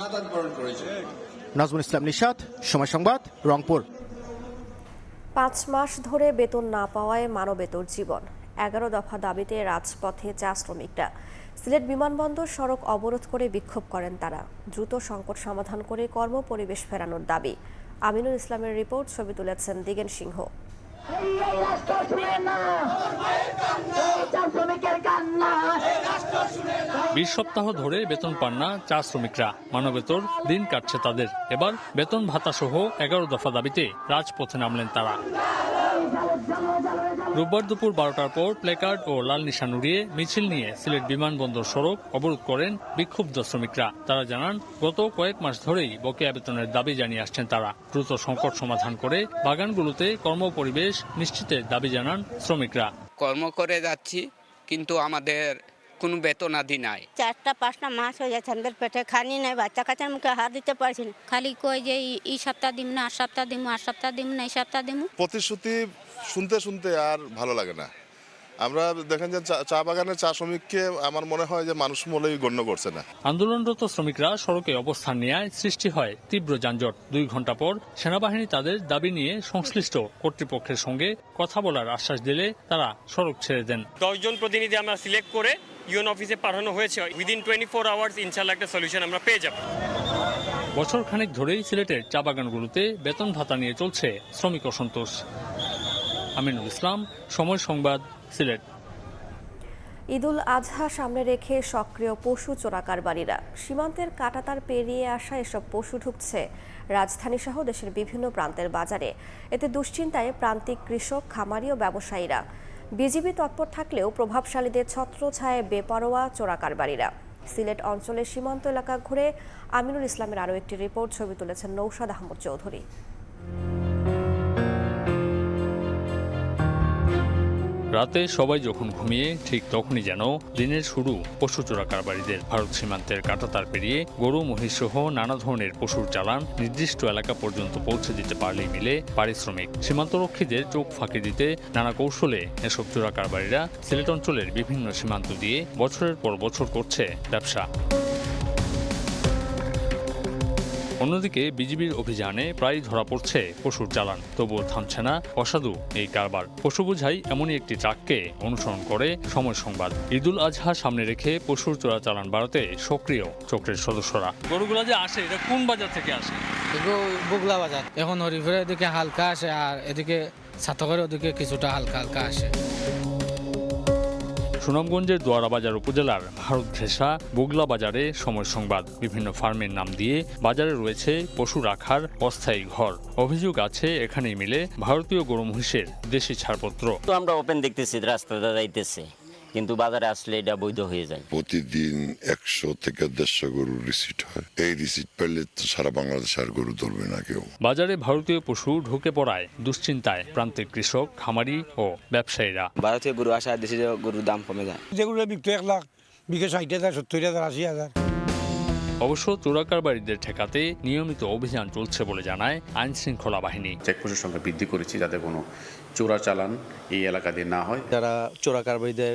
নাজমুল ইসলাম নিশাত, সময় সংবাদ, রংপুর।
৫ মাস ধরে বেতন না পাওয়ায় মানবেতর জীবন। ১১ দফা দাবিতে রাজপথে চা শ্রমিকরা। সিলেট বিমানবন্দর সড়ক অবরোধ করে বিক্ষোভ করেন তারা। দ্রুত সংকট সমাধান করে কর্মপরিবেশ ফেরানোর দাবি। আমিনুল ইসলামের রিপোর্ট, ছবি তুলেছেন দিগেন সিংহ।
রাষ্ট্র শুনে না,
20 সপ্তাহ ধরে বেতন পান না চা শ্রমিকরা। মানবেতর দিন কাটছে তাদের। এবার বেতন ভাতা সহ 11 দফা দাবিতে রাজপথে নামলেন তারা। রোববার দুপুর 12টার পর প্লেকার্ড ও লাল নিশান উড়িয়ে মিছিল নিয়ে সিলেট বিমানবন্দর সড়ক অবরোধ করেন বিক্ষুব্ধ শ্রমিকরা। তারা জানান, গত কয়েক মাস ধরেই বকেয়া বেতনের দাবি জানিয়ে আসছেন তারা। দ্রুত সংকট সমাধান করে বাগানগুলোতে কর্মপরিবেশ নিশ্চিতের দাবি জানান শ্রমিকরা।
কর্ম করে যাচ্ছি, কিন্তু আমাদের কোনো বেতনাদি নাই।
4-5টা মাস হয়ে যাচ্ছে, আমাদের পেটে খানি নাই, বাচ্চা কাচ্চার মুখে হাত দিতে পারছি না। খালি কই যে এই সপ্তাহ দিম না, আর সপ্তাহ দিমু, আর সপ্তাহ দিম না, এই সপ্তাহ দিমু।
প্রতিশ্রুতি শুনতে শুনতে আর ভালো লাগে না। আমরা দেখেন যে চা বাগানের চা শ্রমিককে আমার মনে হয় যে মানুষ বলেই গণ্য করছে না।
আন্দোলনরত শ্রমিকরা সড়কে অবস্থান নেওয়ায় সৃষ্টি হয় তীব্র যানজট। 2 ঘন্টা পর সেনাবাহিনী তাদের দাবি নিয়ে সংশ্লিষ্ট কর্তৃপক্ষের সঙ্গে কথা বলার আশ্বাস দিলে তারা সড়ক ছেড়ে দেন।
10 জন প্রতিনিধি আমরা সিলেক্ট করে ইউএন অফিসে পাঠানো হয়েছে। উইদিন 24 আওয়ার্স ইনশাআল্লাহ একটা সলিউশন আমরা পেয়ে যাব।
বছর খানেক ধরেই সিলেটের চা বাগানগুলোতে বেতন ভাতা নিয়ে চলছে শ্রমিক অসন্তোষ। আমিনুল ইসলাম, সময় সংবাদ, সিলেট।
ঈদুল আজহা সামনে রেখে সক্রিয় পশু চোরাকারবারীরা। সীমান্তের কাঁটাতার পেরিয়ে আসা এসব পশু ঢুকছে রাজধানী সহ দেশের বিভিন্ন প্রান্তের বাজারে। এতে দুশ্চিন্তায় প্রান্তিক কৃষক, খামারি ও ব্যবসায়ীরা। বিজিবি তৎপর থাকলেও প্রভাবশালীদের ছত্রছায়ায় বেপরোয়া চোরাকারবারীরা। সিলেট অঞ্চলের সীমান্ত এলাকা ঘুরে আমিনুল ইসলামের আরও একটি রিপোর্ট। ছবি তুলেছেন নৌশাদ আহমদ চৌধুরী।
রাতে সবাই যখন ঘুমিয়ে ঠিক তখনই যেন দিনের শুরু পশু চোরাকারবারীদের। ভারত সীমান্তের কাঁটাতার পেরিয়ে গরু, মহিষ সহ নানা ধরনের পশুর চালান নির্দিষ্ট এলাকা পর্যন্ত পৌঁছে দিতে পারলেই মিলে পারিশ্রমিক। সীমান্তরক্ষীদের চোখ ফাঁকি দিতে নানা কৌশলে এসব চোরাকারবারীরা সিলেট অঞ্চলের বিভিন্ন সীমান্ত দিয়ে বছরের পর বছর করছে ব্যবসা। অন্যদিকে বিজিবির অভিযানে প্রায় ধরা পড়ছে পশুর চালান, তবুও থামছে না অসাধু এই কারবার। পশু বোঝাই এমনই একটি ট্রাককে অনুসরণ করে সময় সংবাদ। ঈদুল আজহা সামনে রেখে পশুর চোরাচালান বাড়াতে সক্রিয় চক্রের সদস্যরা। গরুগুলো যে আসে, এটা কোন বাজার থেকে আসে?
বগুলা বাজার। এখন হরিপুরের এদিকে হালকা আসে, আর এদিকে সাতকের ওদিকে কিছুটা হালকা হালকা আসে।
সুনামগঞ্জের দোয়ারাবাজার উপজেলার ভারত ঘেঁষা বগুলা বাজারে সময় সংবাদ। বিভিন্ন ফার্মের নাম দিয়ে বাজারে রয়েছে পশু রাখার অস্থায়ী ঘর। অভিযোগ আছে এখানেই মিলে ভারতীয় গরু মহিষের দেশি ছাড়পত্র।
তো আমরা ওপেন দেখতেছি, রাস্তাটা যাইতেছে, কিন্তু বাজারে আসলে এটা বৈধ হয়ে যায়।
প্রতিদিন 100 থেকে 150 গরুর রিসিট হয়। এই রিসিট পেলে তো সারা বাংলাদেশ আর গরু ধরবে না কেউ।
বাজারে ভারতীয় পশু ঢুকে পড়ায় দুশ্চিন্তায় প্রান্তিক কৃষক, খামারি ও ব্যবসায়ীরা।
ভারতীয় গরু আসা দেশে গরুর দাম কমে যায়।
যেগুলো বিক্রি 1 লাখ, বিঘে 60,000, 70,000, 80,000।
অবশ্য চোরাকারবারীদের ঠেকাতে নিয়মিত অভিযান চলছে বলে জানায় আইন শৃঙ্খলা বাহিনী।
চেকপোস্টের সংখ্যা বৃদ্ধি করেছি যাতে কোনো চোরাচালান এই এলাকা দিয়ে না হয়।
যারা চোরাকারবারীদের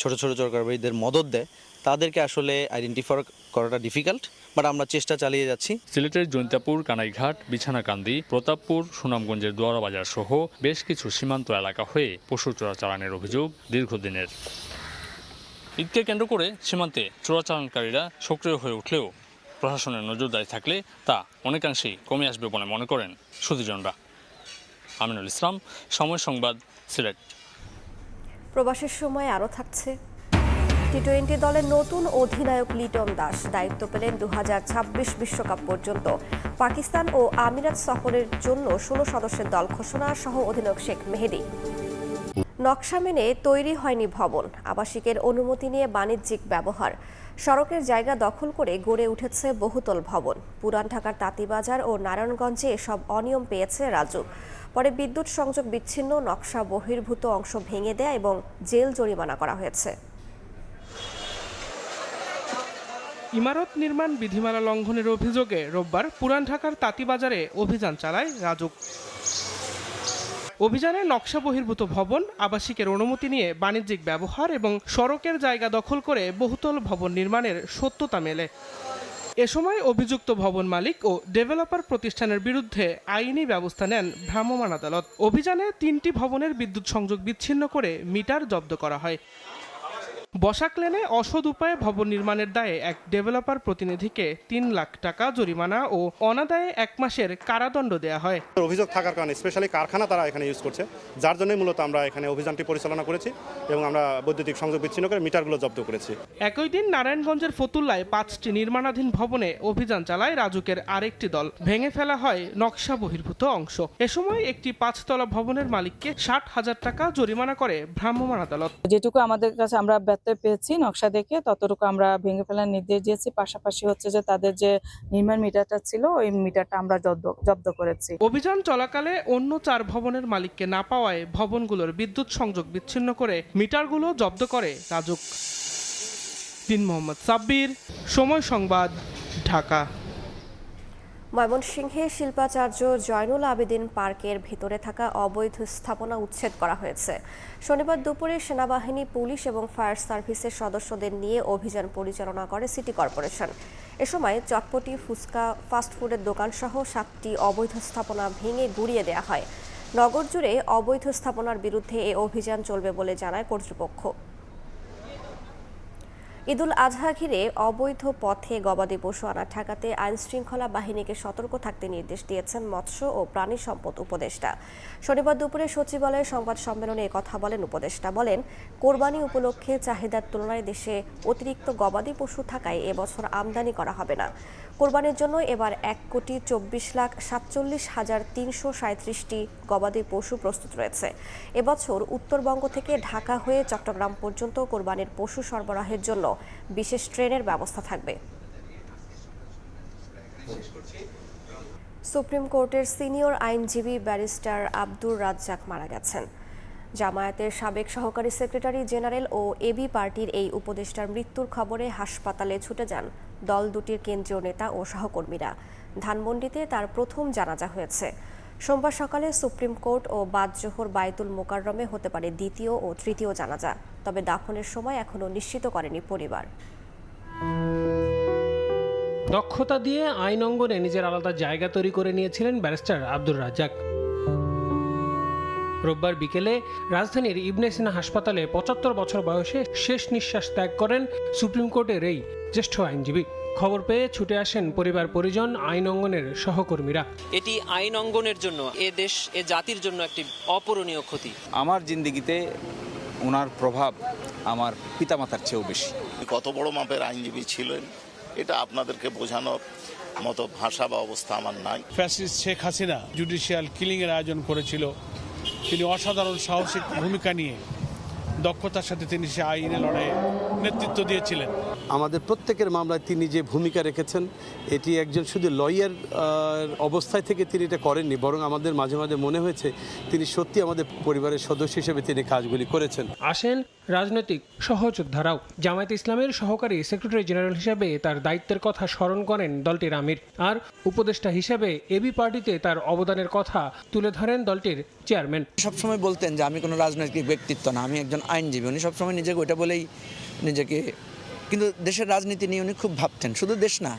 ছোট ছোট চোরাকারবারীদের মদত দেয় তাদেরকে আসলে আইডেন্টিফাই করাটা ডিফিকাল্ট, বাট আমরা চেষ্টা চালিয়ে যাচ্ছি।
সিলেটের জৈন্তাপুর, কানাইঘাট, বিছানাকান্দি, প্রতাপপুর, সুনামগঞ্জের দোয়ারাবাজার সহ বেশ কিছু সীমান্ত এলাকা হয়ে পশু চোরাচালানের অভিযোগ দীর্ঘদিনের। ঈদকে কেন্দ্র করে সীমান্তে চোরাচালানকারীরা সক্রিয় হয়ে উঠলেও প্রশাসনের নজরদারি থাকলে তা অনেকাংশেই কমে আসবে বলে মনে করেন সুধীজনরা। আমিনুল ইসলাম, সময় সংবাদ, সিলেট।
প্রবাসের সময় আরও থাকছে। টি-20 দলের নতুন অধিনায়ক লিটন দাস দায়িত্ব পেলেন 2026 বিশ্বকাপ পর্যন্ত। পাকিস্তান ও আমিরাত সফরের জন্য 16 সদস্যের দল ঘোষণা সহ অধিনায়ক শেখ মেহেদী। নকশা মেনে তৈরি হয়নি ভবন, আবাসিকের অনুমতি নিয়ে বাণিজ্যিক ব্যবহার। সড়কের জায়গা দখল করে গড়ে উঠেছে বহুতল ভবন। পুরান ঢাকার তাঁতিবাজার ও নারায়ণগঞ্জে এসব অনিয়ম পেয়েছে রাজু। পরে বিদ্যুৎ সংযোগ বিচ্ছিন্ন, নকশা বহির্ভূত অংশ ভেঙে দেয়া এবং জেল জরিমানা করা হয়েছে।
ইমারত নির্মাণ বিধিমালা লঙ্ঘনের অভিযোগে রোববার পুরান ঢাকার তাঁতিবাজারে অভিযান চালায় রাজুক। অভিযানে নকশা বহির্ভূত ভবন, আবাসিকের অনুমতি নিয়ে বাণিজ্যিক ব্যবহার এবং সড়কের জায়গা দখল করে বহুতল ভবন নির্মাণের সত্যতা মেলে। এ সময় অভিযুক্ত ভবন মালিক ও ডেভেলপার প্রতিষ্ঠানের বিরুদ্ধে আইনি ব্যবস্থা নেন ভ্রাম্যমাণ আদালত। অভিযানে 3টি ভবনের বিদ্যুৎ সংযোগ বিচ্ছিন্ন করে মিটার জব্দ করা হয়। বসাক লেনে অসৎ উপায়ে ভবন নির্মাণের দায়ে এক ডেভেলপার প্রতিনিধিকে ৩ লাখ টাকা জরিমানা ও অনাদায়ে ১ মাসের কারাদণ্ড দেয়া হয়।
অভিযোগ থাকার কারণে স্পেশালি কারখানা তারা এখানে ইউজ করছে, যার জন্যই মূলত আমরা এখানে অভিযানটি পরিচালনা করেছি এবং আমরা বৈদ্যুতিক সংযোগ বিচ্ছিন্ন করে মিটারগুলো জব্দ করেছি।
একই দিন নারায়ণগঞ্জের ফতুল্লায় ৫টি নির্মাণাধীন ভবনে অভিযান চালায় রাজুকের আরেকটি দল। ভেঙে ফেলা হয় নকশা বহির্ভূত অংশ। এ সময় একটি ৫তলা ভবনের মালিককে ৬০,০০০ টাকা জরিমানা করে ভ্রাম্যমাণ আদালত।
যেটুকু আমাদের কাছে আমরা ব্যত্যয় পেয়েছি নকশা দেখে, ততটুকু আমরা ভেঙে ফেলার নির্দেশ দিয়েছি। পাশাপাশি হচ্ছে যে তাদের যে নির্মাণ মিটারটা ছিল ওই মিটারটা আমরা জব্দ করেছি।
অভিযান চলাকালে অন্য ৪ ভবনের মালিককে না পাওয়ায় ভবনগুলোর বিদ্যুৎ সংযোগ বিচ্ছিন্ন করে মিটারগুলো জব্দ করে রাজুক। দিন মোহাম্মদ সাব্বির, সময় সংবাদ, ঢাকা।
ময়মনসিংহে শিল্পাচার্য জয়নুল আবেদিন পার্কের ভিতরে থাকা অবৈধ স্থাপনা উচ্ছেদ করা হয়েছে। শনিবার দুপুরে সেনাবাহিনী, পুলিশ এবং ফায়ার সার্ভিসের সদস্যদের নিয়ে অভিযান পরিচালনা করে সিটি কর্পোরেশন। এ সময় চটপটি, ফুচকা, ফাস্টফুডের দোকানসহ 7টি অবৈধ স্থাপনা ভেঙে গুঁড়িয়ে দেওয়া হয়। নগর জুড়ে অবৈধ স্থাপনার বিরুদ্ধে এ অভিযান চলবে বলে জানায় কর্তৃপক্ষ। ঈদুল আজহা ঘিরে অবৈধ পথে গবাদি পশু আনা ঠেকাতে আইনশৃঙ্খলা বাহিনীকে সতর্ক থাকতে নির্দেশ দিয়েছেন মৎস্য ও প্রাণী সম্পদ উপদেষ্টা। শনিবার দুপুরে সচিবালয়ে সংবাদ সম্মেলনে একথা বলেন উপদেষ্টা। বলেন, কোরবানি উপলক্ষে চাহিদার তুলনায় দেশে অতিরিক্ত গবাদি পশু থাকায় এবছর আমদানি করা হবে না। কোরবানির জন্য এবার ১,২৪,৪৭,৩৩৭টি গবাদি পশু প্রস্তুত রয়েছে। এবছর উত্তরবঙ্গ থেকে ঢাকা হয়ে চট্টগ্রাম পর্যন্ত কোরবানির পশু সরবরাহের জন্য বিশেষ ট্রেনের ব্যবস্থা থাকবে। সুপ্রিম কোর্টের সিনিয়র আইনজীবী ব্যারিস্টার আব্দুর রাজ্জাক মারা গেছেন। জামায়াতের সাবেক সহকারী সেক্রেটারি জেনারেল ও এবি পার্টির এই উপদেষ্টার মৃত্যুর খবরে হাসপাতালে ছুটে যান দল দুটির কেন্দ্রীয় নেতা ও সহকর্মীরা। ধানমন্ডিতে তার প্রথম জানাজা হয়েছে। সোমবার সকালে সুপ্রিম কোর্ট ও বাদ-জোহর বায়তুল মোকাররমে হতে পারে দ্বিতীয় ও তৃতীয় জানাজা, তবে দাফনের সময় এখনও নিশ্চিত করেনি পরিবার।
দক্ষতা দিয়ে আইন অঙ্গনে নিজের আলাদা জায়গা তৈরি করে নিয়েছিলেন ব্যারিস্টার আব্দুর রাজ্জাক। রোববার বিকেলে রাজধানীর ইবনে সিনা হাসপাতালে ৭৫ বছর বয়সে শেষ নিঃশ্বাস ত্যাগ করেন সুপ্রিম কোর্টের এই জ্যেষ্ঠ আইনজীবী। খবর পেয়ে ছুটে আসেন পরিবার, পরিজন, আইন অঙ্গনের সহকর্মীরা।
এটি আইন অঙ্গনের জন্য, এ দেশ, এ জাতির জন্য একটি অপূরণীয় ক্ষতি।
আমার জিন্দেগিতে ওনার প্রভাব আমার পিতামাতার চেয়েও বেশি।
কত বড় মাপের আইনজীবী ছিলেন এটা আপনাদেরকে বোঝানোর মতো ভাষা বা অবস্থা আমার নাই।
ফ্যাসিস্ট শেখ হাসিনা জুডিশিয়াল কিলিংয়ের আয়োজন করেছিল, তিনি অসাধারণ সাহসিক ভূমিকা নিয়ে দক্ষতার সাথে তিনি সে আইনে লড়াইয়ে নেতৃত্ব দিয়েছিলেন।
আমাদের প্রত্যেকের মামলায় তিনি যে ভূমিকা রেখেছেন, এটি একজন শুধু লয়ার অবস্থায় থেকে তিনি এটা করেননি, বরং আমাদের মাঝে মাঝে মনে হয়েছে তিনি সত্যি আমাদের পরিবারের সদস্য হিসেবে তিনি কাজগুলি করেছেন।
আসেন রাজনৈতিক সহযোদ্ধারাও। জামায়াত ইসলামের সহকারী সেক্রেটারি জেনারেল হিসেবে তার দায়িত্বের কথা স্মরণ করেন দলটির আমির, আর উপদেষ্টা হিসেবে এবি পার্টিতে তার অবদানের কথা তুলে ধরেন দলটির চেয়ারম্যান।
সবসময় বলতেন যে আমি কোনো রাজনৈতিক ব্যক্তিত্ব না, আমি একজন আইনজীবী। উনি সবসময় নিজেকে ওইটা বলেই নিজেকে, কিন্তু দেশের রাজনীতি নিয়ে উনি খুব ভাবতেন। শুধু দেশ না,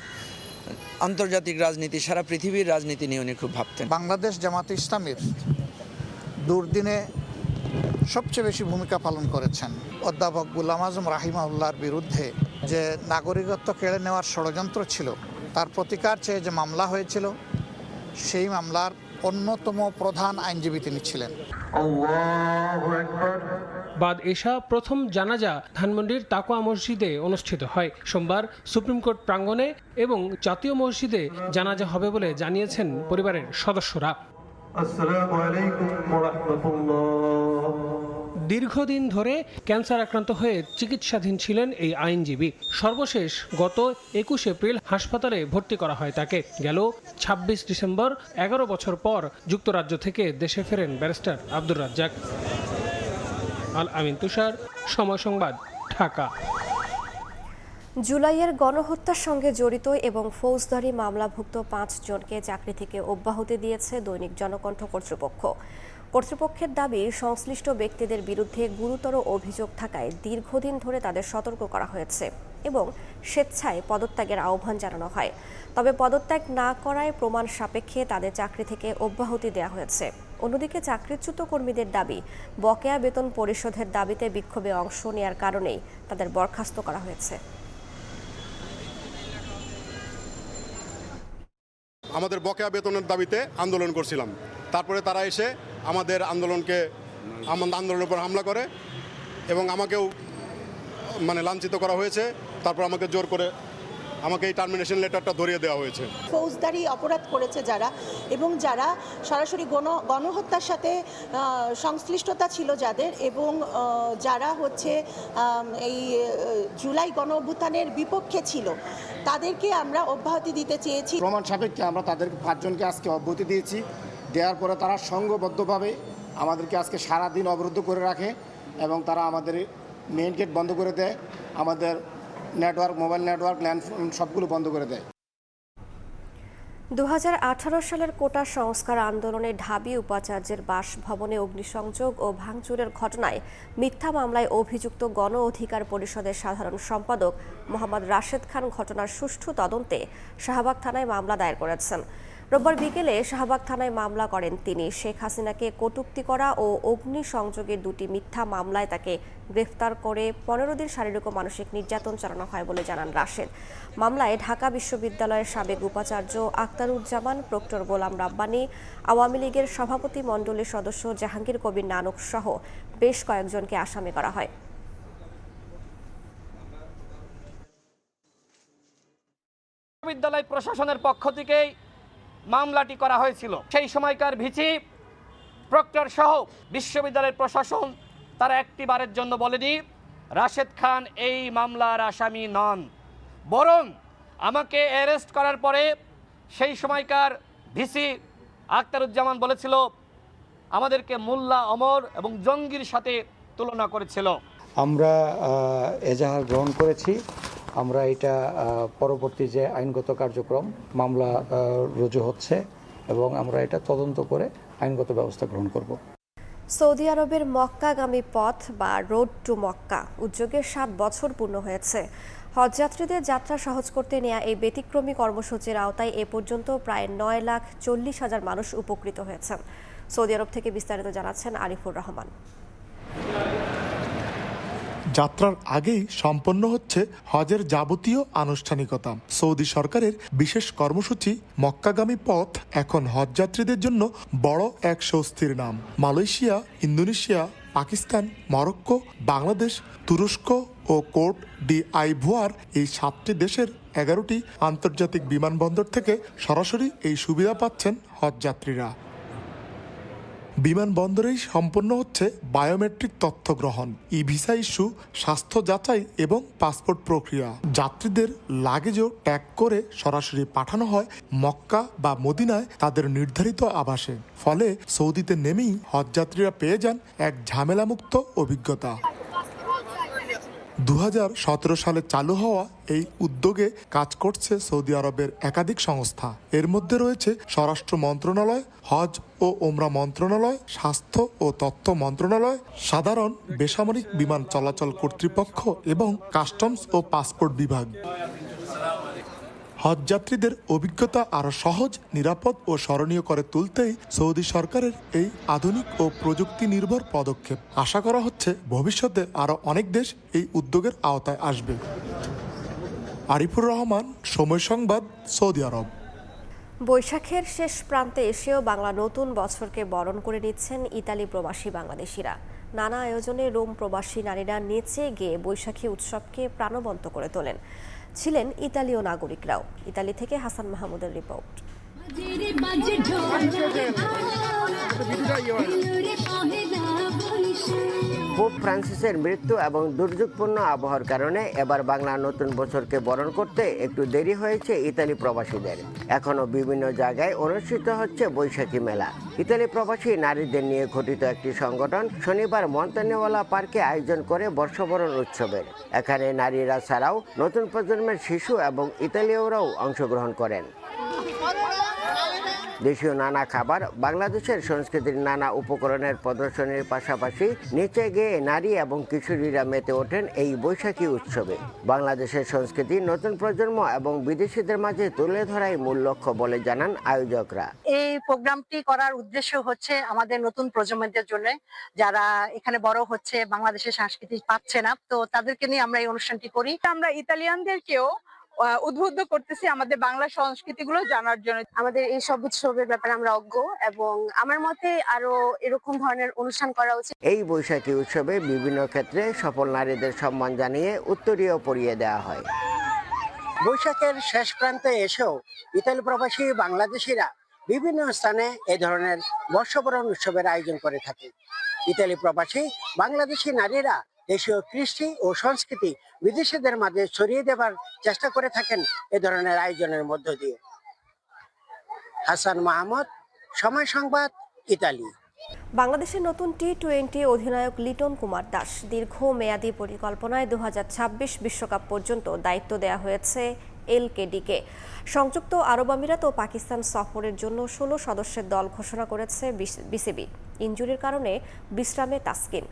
আন্তর্জাতিক রাজনীতি, সারা পৃথিবীর রাজনীতি নিয়ে উনি খুব ভাবতেন।
বাংলাদেশ জামাত ইসলামের দুর্দিনে সবচেয়ে বেশি ভূমিকা পালন করেছেন। অধ্যাপক গোলাম আজম রাহিমাহুল্লাহর বিরুদ্ধে যে নাগরিকত্ব কেড়ে নেওয়ার ষড়যন্ত্র ছিল, তার প্রতিকার চেয়ে যে মামলা হয়েছিল, সেই মামলার অন্যতম প্রধান আইনজীবী তিনি ছিলেন।
বাদ এশা প্রথম জানাজা ধানমন্ডির তাকওয়া মসজিদে অনুষ্ঠিত হয়। সোমবার সুপ্রিম কোর্ট প্রাঙ্গণে এবং জাতীয় মসজিদে জানাজা হবে বলে জানিয়েছেন পরিবারের সদস্যরা। দীর্ঘদিন ধরে ক্যান্সার আক্রান্ত হয়ে চিকিৎসাধীন ছিলেন এই আইনজীবী। সর্বশেষ গত ২১ এপ্রিল হাসপাতালে ভর্তি করা হয় তাকে। গেল ২৬ ডিসেম্বর ১১ বছর পর যুক্তরাজ্য থেকে দেশে ফেরেন ব্যারিস্টার আব্দুর রাজ্জাক। আল আমিন তুষার, সময় সংবাদ, ঢাকা।
জুলাইয়ের গণহত্যার সঙ্গে জড়িত এবং ফৌজদারি মামলাভুক্ত ৫ জনকে চাকরি থেকে অব্যাহতি দিয়েছে দৈনিক জনকণ্ঠ কর্তৃপক্ষ। কর্তৃপক্ষের দাবি, সংশ্লিষ্ট ব্যক্তিদের বিরুদ্ধে গুরুতর অভিযোগ থাকায় দীর্ঘদিন ধরে তাদের সতর্ক করা হয়েছে এবং স্বেচ্ছায় পদত্যাগের আহ্বান জানানো হয়। তবে পদত্যাগ না করায় প্রমাণ সাপেক্ষে তাদের চাকরি থেকে অব্যাহতি দেওয়া হয়েছে। অন্যদিকে চাকরিচ্যুত কর্মীদের দাবি, বকেয়া বেতন পরিশোধের দাবিতে বিক্ষোভে অংশ নেওয়ার কারণেই তাদের বরখাস্ত করা হয়েছে।
আমাদের বকেয়া বেতনের দাবিতে আন্দোলন করছিলাম, তারপরে তারা এসে আমাদের আন্দোলনের উপর হামলা করে এবং আমাকেও লাঞ্ছিত করা হয়েছে। তারপর আমাকে জোর করে আমাকে এই টার্মিনেশন লেটারটা ধরিয়ে দেওয়া হয়েছে।
ফৌজদারি অপরাধ করেছে যারা এবং যারা সরাসরি গণহত্যার সাথে সংশ্লিষ্টতা ছিল যাদের, এবং যারা এই জুলাই গণ অভ্যুত্থানের বিপক্ষে ছিল, তাদেরকে আমরা অব্যাহতি দিতে চেয়েছি।
প্রমাণ সাপেক্ষে আমরা তাদেরকে 5 জনকে আজকে অব্যাহতি দিয়েছি। দেওয়ার পরে তারা সংঘবদ্ধভাবে আমাদেরকে আজকে সারাদিন অবরুদ্ধ করে রাখে এবং তারা আমাদের মেইন গেট বন্ধ করে দেয়, আমাদের নেটওয়ার্ক, মোবাইল নেটওয়ার্ক, ল্যান্ডফোন সবগুলো বন্ধ করে দেয়।
2018 সালের কোটা সংস্কার আন্দোলনে ঢাবি উপাচার্যের বাসভবনে অগ্নিসংযোগ ও ভাঙচুরের ঘটনায় মিথ্যা মামলায় অভিযুক্ত গণ অধিকার পরিষদের সাধারণ সম্পাদক মোহাম্মদ রাশেদ খান ঘটনার সুষ্ঠু তদন্তে শাহবাগ থানায় মামলা দায়ের করেছেন। রোববার বিকেলে শাহবাগ থানায় মামলা করেন তিনি। শেখ হাসিনাকে কটূক্তি করা ও অগ্নিসংযোগের 2টি মিথ্যা মামলায় তাকে গ্রেফতার করে 15 দিন শারীরিক ও মানসিক নির্যাতন চালানো হয় বলে জানান রাশেদ। মামলায় ঢাকা বিশ্ববিদ্যালয়ের সাবেক উপাচার্য আখতারুজ্জামান, প্রক্টর গোলাম রাব্বানী, আওয়ামী লীগের সভাপতি মণ্ডলীর সদস্য জাহাঙ্গীর কবির নানক সহ বেশ কয়েকজনকে আসামি করা হয়।
বিশ্ববিদ্যালয় প্রশাসনের পক্ষ থেকেই মামলাটি করা হয়েছিল। সেই সময়কার ভিসি, প্রক্টর সহ বিশ্ববিদ্যালয়ের প্রশাসন তারা একটিবারের জন্য বলেনি রাশেদ খান এই মামলার আসামি নন, বরং আমাকে অ্যারেস্ট করার পরে সেই সময়কার ভিসি আখতারুজ্জামান বলেছিল আমাদেরকে মোল্লা ওমর এবং জঙ্গির সাথে তুলনা করেছিল।
আমরা এজাহার গ্রহণ করেছি। আমরা এটা পরবর্তী যে আইনগত কার্যক্রম, মামলা রুজু হচ্ছে এবং আমরা এটা তদন্ত করে আইনগত ব্যবস্থা গ্রহণ করব।
সৌদি আরবের মক্কাগামী পথ বা রোড টু মক্কা উদ্যোগের 7 বছর পূর্ণ হয়েছে। হজযাত্রীদের যাত্রা সহজ করতে নেওয়া এই ব্যতিক্রমী কর্মসূচির আওতায় এ পর্যন্ত প্রায় 9,40,000 মানুষ উপকৃত হয়েছেন। সৌদি আরব থেকে বিস্তারিত জানাচ্ছেন আরিফুর রহমান।
যাত্রার আগেই সম্পন্ন হচ্ছে হজের যাবতীয় আনুষ্ঠানিকতা। সৌদি সরকারের বিশেষ কর্মসূচি মক্কাগামী পথ এখন হজযাত্রীদের জন্য বড় এক স্বস্তির নাম। Malaysia, Indonesia, Pakistan, Morocco, Bangladesh, তুরস্ক ও কোট ডি আইভোয়ার এই 7টি দেশের 11টি আন্তর্জাতিক বিমানবন্দর থেকে সরাসরি এই সুবিধা পাচ্ছেন হজযাত্রীরা। বিমানবন্দরেই সম্পন্ন হচ্ছে বায়োমেট্রিক তথ্য গ্রহণ, ই ভিসা ইস্যু, স্বাস্থ্য যাচাই এবং পাসপোর্ট প্রক্রিয়া। যাত্রীদের লাগেজও ট্যাগ করে সরাসরি পাঠানো হয় মক্কা বা মদিনায় তাদের নির্ধারিত আবাসে। ফলে সৌদিতে নেমেই হজযাত্রীরা পেয়ে যান এক ঝামেলামুক্ত অভিজ্ঞতা। 2017 সালে চালু হওয়া এই উদ্যোগে কাজ করছে সৌদি আরবের একাধিক সংস্থা। এর মধ্যে রয়েছে স্বরাষ্ট্র মন্ত্রণালয়, হজ ও ওমরা মন্ত্রণালয়, স্বাস্থ্য ও তথ্য মন্ত্রণালয়, সাধারণ বেসামরিক বিমান চলাচল কর্তৃপক্ষ এবং কাস্টমস ও পাসপোর্ট বিভাগ। হজযাত্রীদের অভিজ্ঞতা আরও সহজ, নিরাপদ ও স্মরণীয় করে তুলতেই সৌদি সরকারের এই আধুনিক ও প্রযুক্তি নির্ভর পদক্ষেপ। আশা করা হচ্ছে ভবিষ্যতে আরও অনেক দেশ এই উদ্যোগের আওতায় আসবে। আরিফুর রহমান, সময় সংবাদ, সৌদি আরব।
বৈশাখের শেষ প্রান্তে এসেও বাংলা নতুন বছরকে বরণ করে নিচ্ছেন ইতালি প্রবাসী বাংলাদেশিরা। নানা আয়োজনে রোম প্রবাসী নারীরা নেচে গেয়ে বৈশাখী উৎসবকে প্রাণবন্ত করে তোলেন। ছিলেন ইতালীয় নাগরিকরাও। ইতালি থেকে হাসান মাহমুদের রিপোর্ট।
পোপ ফ্রান্সিসের মৃত্যু এবং দুর্যোগপূর্ণ আবহাওয়ার কারণে এবার বাংলা নতুন বছরকে বরণ করতে একটু দেরি হয়েছে ইতালি প্রবাসীদের। এখনো বিভিন্ন জায়গায় অনুষ্ঠিত হচ্ছে বৈশাখী মেলা। ইতালি প্রবাসী নারীদের নিয়ে গঠিত একটি সংগঠন শনিবার মন্তানেওয়ালা পার্কে আয়োজন করে বর্ষবরণ উৎসবের। এখানে নারীরা ছাড়াও নতুন প্রজন্মের শিশু এবং ইতালীয়রাও অংশগ্রহণ করেন। দেশীয় নানা খাবার, বাংলাদেশের সংস্কৃতির নানা উপকরণের প্রদর্শনীর পাশাপাশি নিচে গিয়ে নারী এবং কিশোরীরা মেতে ওঠেন এই বৈশাখী উৎসবে। বাংলাদেশের সংস্কৃতি নতুন প্রজন্ম এবং বিদেশিদের মাঝে তুলে ধরাই মূল লক্ষ্য বলে জানান আয়োজকরা।
এই প্রোগ্রামটি করার উদ্দেশ্য হচ্ছে আমাদের নতুন প্রজন্মদের জন্য, যারা এখানে বড় হচ্ছে, বাংলাদেশের সংস্কৃতি পাচ্ছে না, তো তাদেরকে নিয়ে আমরা এই অনুষ্ঠানটি করি।
আমরা ইতালিয়ানদেরকেও উদ্বুদ্ধ করতেছি আমাদের বাংলা সংস্কৃতিগুলো জানার জন্য।
আমাদের এই সব উৎসবের ব্যাপারে আমরা অজ্ঞ এবং আমার মতে আরো এরকম ধরনের অনুষ্ঠান করা উচিত।
এই বৈশাখী উৎসবে বিভিন্ন ক্ষেত্রে সফল নারীদের সম্মান জানিয়ে উত্তরীয় পরিয়ে দেওয়া হয়। বৈশাখের শেষ প্রান্তে এসেও ইতালি প্রবাসী বাংলাদেশিরা বিভিন্ন স্থানে এ ধরনের বর্ষবরণ উৎসবের আয়োজন করে থাকে। ইতালি প্রবাসী বাংলাদেশি নারীরা দেশীয় কৃষ্টি ও সংস্কৃতি বিদেশিদের মাঝে ছড়িয়ে দেবার চেষ্টা করে থাকেন এ ধরনের আয়োজনের মধ্য দিয়ে। হাসান মাহমুদ, সময় সংবাদ, ইতালি।
বাংলাদেশের নতুন টি-20 অধিনায়ক লিটন কুমার দাস দীর্ঘমেয়াদী পরিকল্পনায় 2026 বিশ্বকাপ পর্যন্ত দায়িত্ব দেওয়া হয়েছে এলকেডিকে। সংযুক্ত আরব আমিরাত ও পাকিস্তান সফরের জন্য 16 সদস্যের দল ঘোষণা করেছে বিসিবি। ইনজুরির কারণে বিশ্রামে তাসকিন,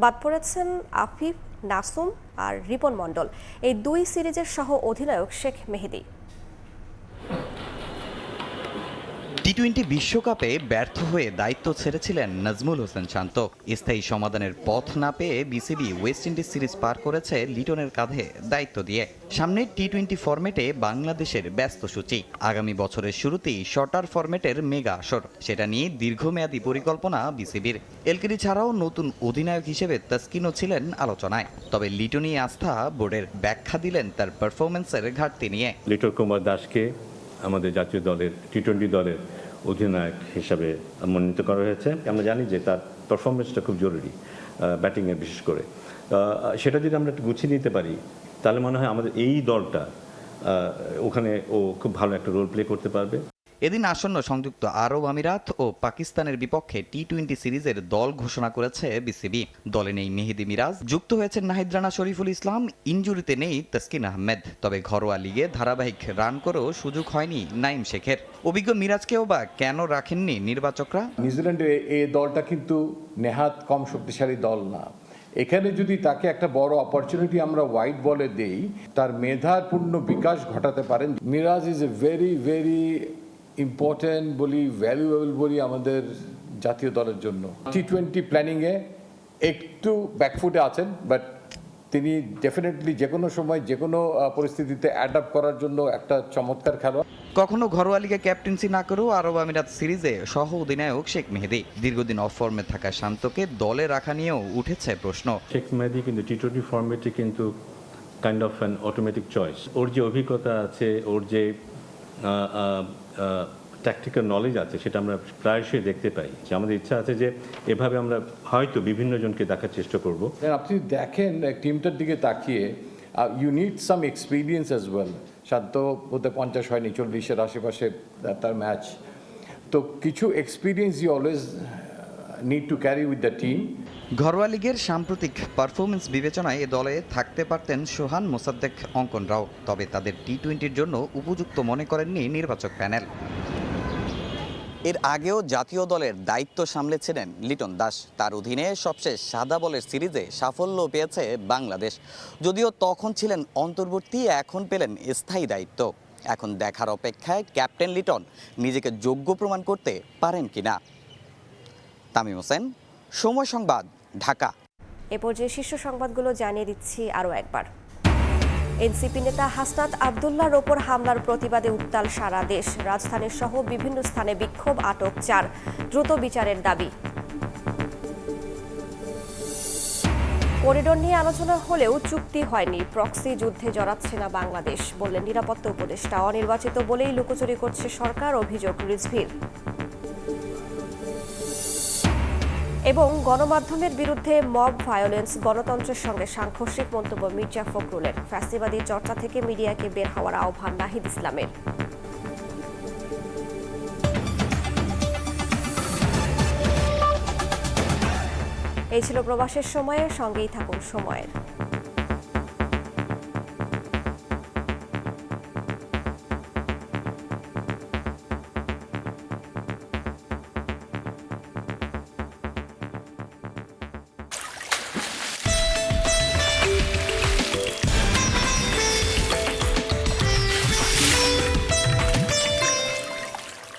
বাদ পড়েছেন আফিফ, নাসুম আর রিপন মণ্ডল। এই দুই সিরিজের সহ অধিনায়ক শেখ মেহেদী।
টি-20 বিশ্বকাপে ব্যর্থ হয়ে দায়িত্ব ছেড়েছিলেন নাজমুল হোসেন শান্ত। স্থায়ী সমাধানের পথ না পেয়ে বিসিবি ওয়েস্ট ইন্ডিজ সিরিজ পার করেছে লিটনের কাঁধে দায়িত্ব দিয়ে। সামনে টি-20 ফরম্যাটে বাংলাদেশের ব্যস্ত সূচি। আগামী বছরের শুরুতেই শর্টার ফরম্যাটের মেগা আসর, সেটা নিয়ে দীর্ঘমেয়াদী পরিকল্পনা বিসিবির। এলকেডি ছাড়াও নতুন অধিনায়ক হিসেবে তাসকিনও ছিলেন আলোচনায়। তবে লিটনই আস্থা বোর্ডের ব্যাখ্যা দিলেন তার পারফরমেন্সের ঘাটতি নিয়ে।
লিটন কুমার দাসকে আমাদের জাতীয় দলের টি-20 দলের অধিনায়ক হিসাবে মনোনীত করা হয়েছে। আমরা জানি যে তার পারফরমেন্সটা খুব জরুরি, ব্যাটিংয়ে বিশেষ করে। সেটা যদি আমরা একটু গুছিয়ে নিতে পারি তাহলে মনে হয় আমাদের এই দলটা ওখানে ও খুব ভালো একটা রোল প্লে করতে পারবে।
এদিন আসন্ন সংযুক্ত আরব আমিরাত ও পাকিস্তানের বিপক্ষে টি-20 সিরিজের দল ঘোষণা করেছে বিসিবি। দলে নেই মেহেদী মিরাজ, যুক্ত হয়েছেন নাহিদ রানা, শরীফুল ইসলাম। ইনজুরিতে নেই তাসকিন আহমেদ। তবে ঘরোয়া লিগে ধারাবাহিক রান করেও সুযোগ হয়নি নাইম শেখের। অভিজ্ঞ মিরাজকেও বা কেন রাখেননি নির্বাচকরা?
নিউজিল্যান্ডের এই দলটা কিন্তু নেহাত কম শক্তিশালী দল না। এখানে যদি তাকে একটা বড় অপরচুনিটি আমরা হোয়াইট বলে দেই, তার মেধার পূর্ণ বিকাশ ঘটাতে পারেন। মিরাজ is a very very important বলি, ভ্যালুয়েবল বলি আমাদের জাতীয় দলের জন্য। টি-20 প্ল্যানিংয়ে একটু ব্যাকফুটে আছেন, বাট তিনি ডেফিনেটলি যে কোনো সময় যে কোনো পরিস্থিতিতে অ্যাডাপ্ট করার জন্য একটা চমৎকার খেলোয়াড়।
কখনো ঘরোয়া লিগে ক্যাপ্টেন্সি না করেও আরব আমিরাত সিরিজে সহ অধিনায়ক শেখ মেহেদী। দীর্ঘদিন অফ ফর্মে থাকা শান্তকে দলে রাখা নিয়েও উঠেছে প্রশ্ন।
শেখ মেহেদী কিন্তু টি-20 ফরম্যাটে কিন্তু kind of an automatic choice. ওর যে অভিজ্ঞতা আছে, ওর যে ট্যাকটিক্যাল নলেজ আছে, সেটা আমরা প্রায়শই দেখতে পাই। আমাদের ইচ্ছা আছে যে এভাবে আমরা হয়তো বিভিন্ন জনকে দেখার চেষ্টা করব।
আপনি দেখেন টিমটার দিকে তাকিয়ে, you need some experience as well. Shanto বোধহয় 50 হয়নি, 40-এর আশেপাশে তার ম্যাচ। তো কিছু experience you always need to carry with the team.
ঘরোয়া লিগের সাম্প্রতিক পারফরমেন্স বিবেচনায় এ দলে থাকতে পারতেন সোহান মোসাদ্দেক, অঙ্কনরাও। তবে তাদের টি-20 জন্য উপযুক্ত মনে করেননি নির্বাচক প্যানেল। এর আগেও জাতীয় দলের দায়িত্ব সামলেছিলেন লিটন দাস। তার অধীনে সবশেষ সাদা বলের সিরিজে সাফল্য পেয়েছে বাংলাদেশ। যদিও তখন ছিলেন অন্তর্বর্তী, এখন পেলেন স্থায়ী দায়িত্ব। এখন দেখার অপেক্ষায় ক্যাপ্টেন লিটন নিজেকে যোগ্য প্রমাণ করতে পারেন কিনা। তামিম হোসেন, সময় সংবাদ, ঢাকা।
এ পর্যায়ে শীর্ষ সংবাদগুলো জানিয়ে দিচ্ছি আরও একবার। এনসিপি নেতা হাসনাত আব্দুল্লাহর ওপর হামলার প্রতিবাদে উত্তাল সারা দেশ। রাজধানীর সহ বিভিন্ন স্থানে বিক্ষোভ, আটক 4, দ্রুত বিচারের দাবি। করিডোর নিয়ে আলোচনা হলেও চুক্তি হয়নি। প্রক্সি যুদ্ধে জড়াচ্ছে না বাংলাদেশ, বললেন নিরাপত্তা উপদেষ্টা। অনির্বাচিত বলেই লুকোচুরি করছে সরকার, অভিযোগ রিজভির। এবং গণমাধ্যমের বিরুদ্ধে মব ভায়োলেন্স, গণতন্ত্রের সঙ্গে সাংঘর্ষিক মন্তব্য মির্জা ফখরুলের। ফ্যাসিবাদী চর্চা থেকে মিডিয়াকে বের হওয়ার আহ্বান নাহিদ ইসলামের। এই ছিল প্রবাসের সময়ের সঙ্গেই থাকুন সময়ের।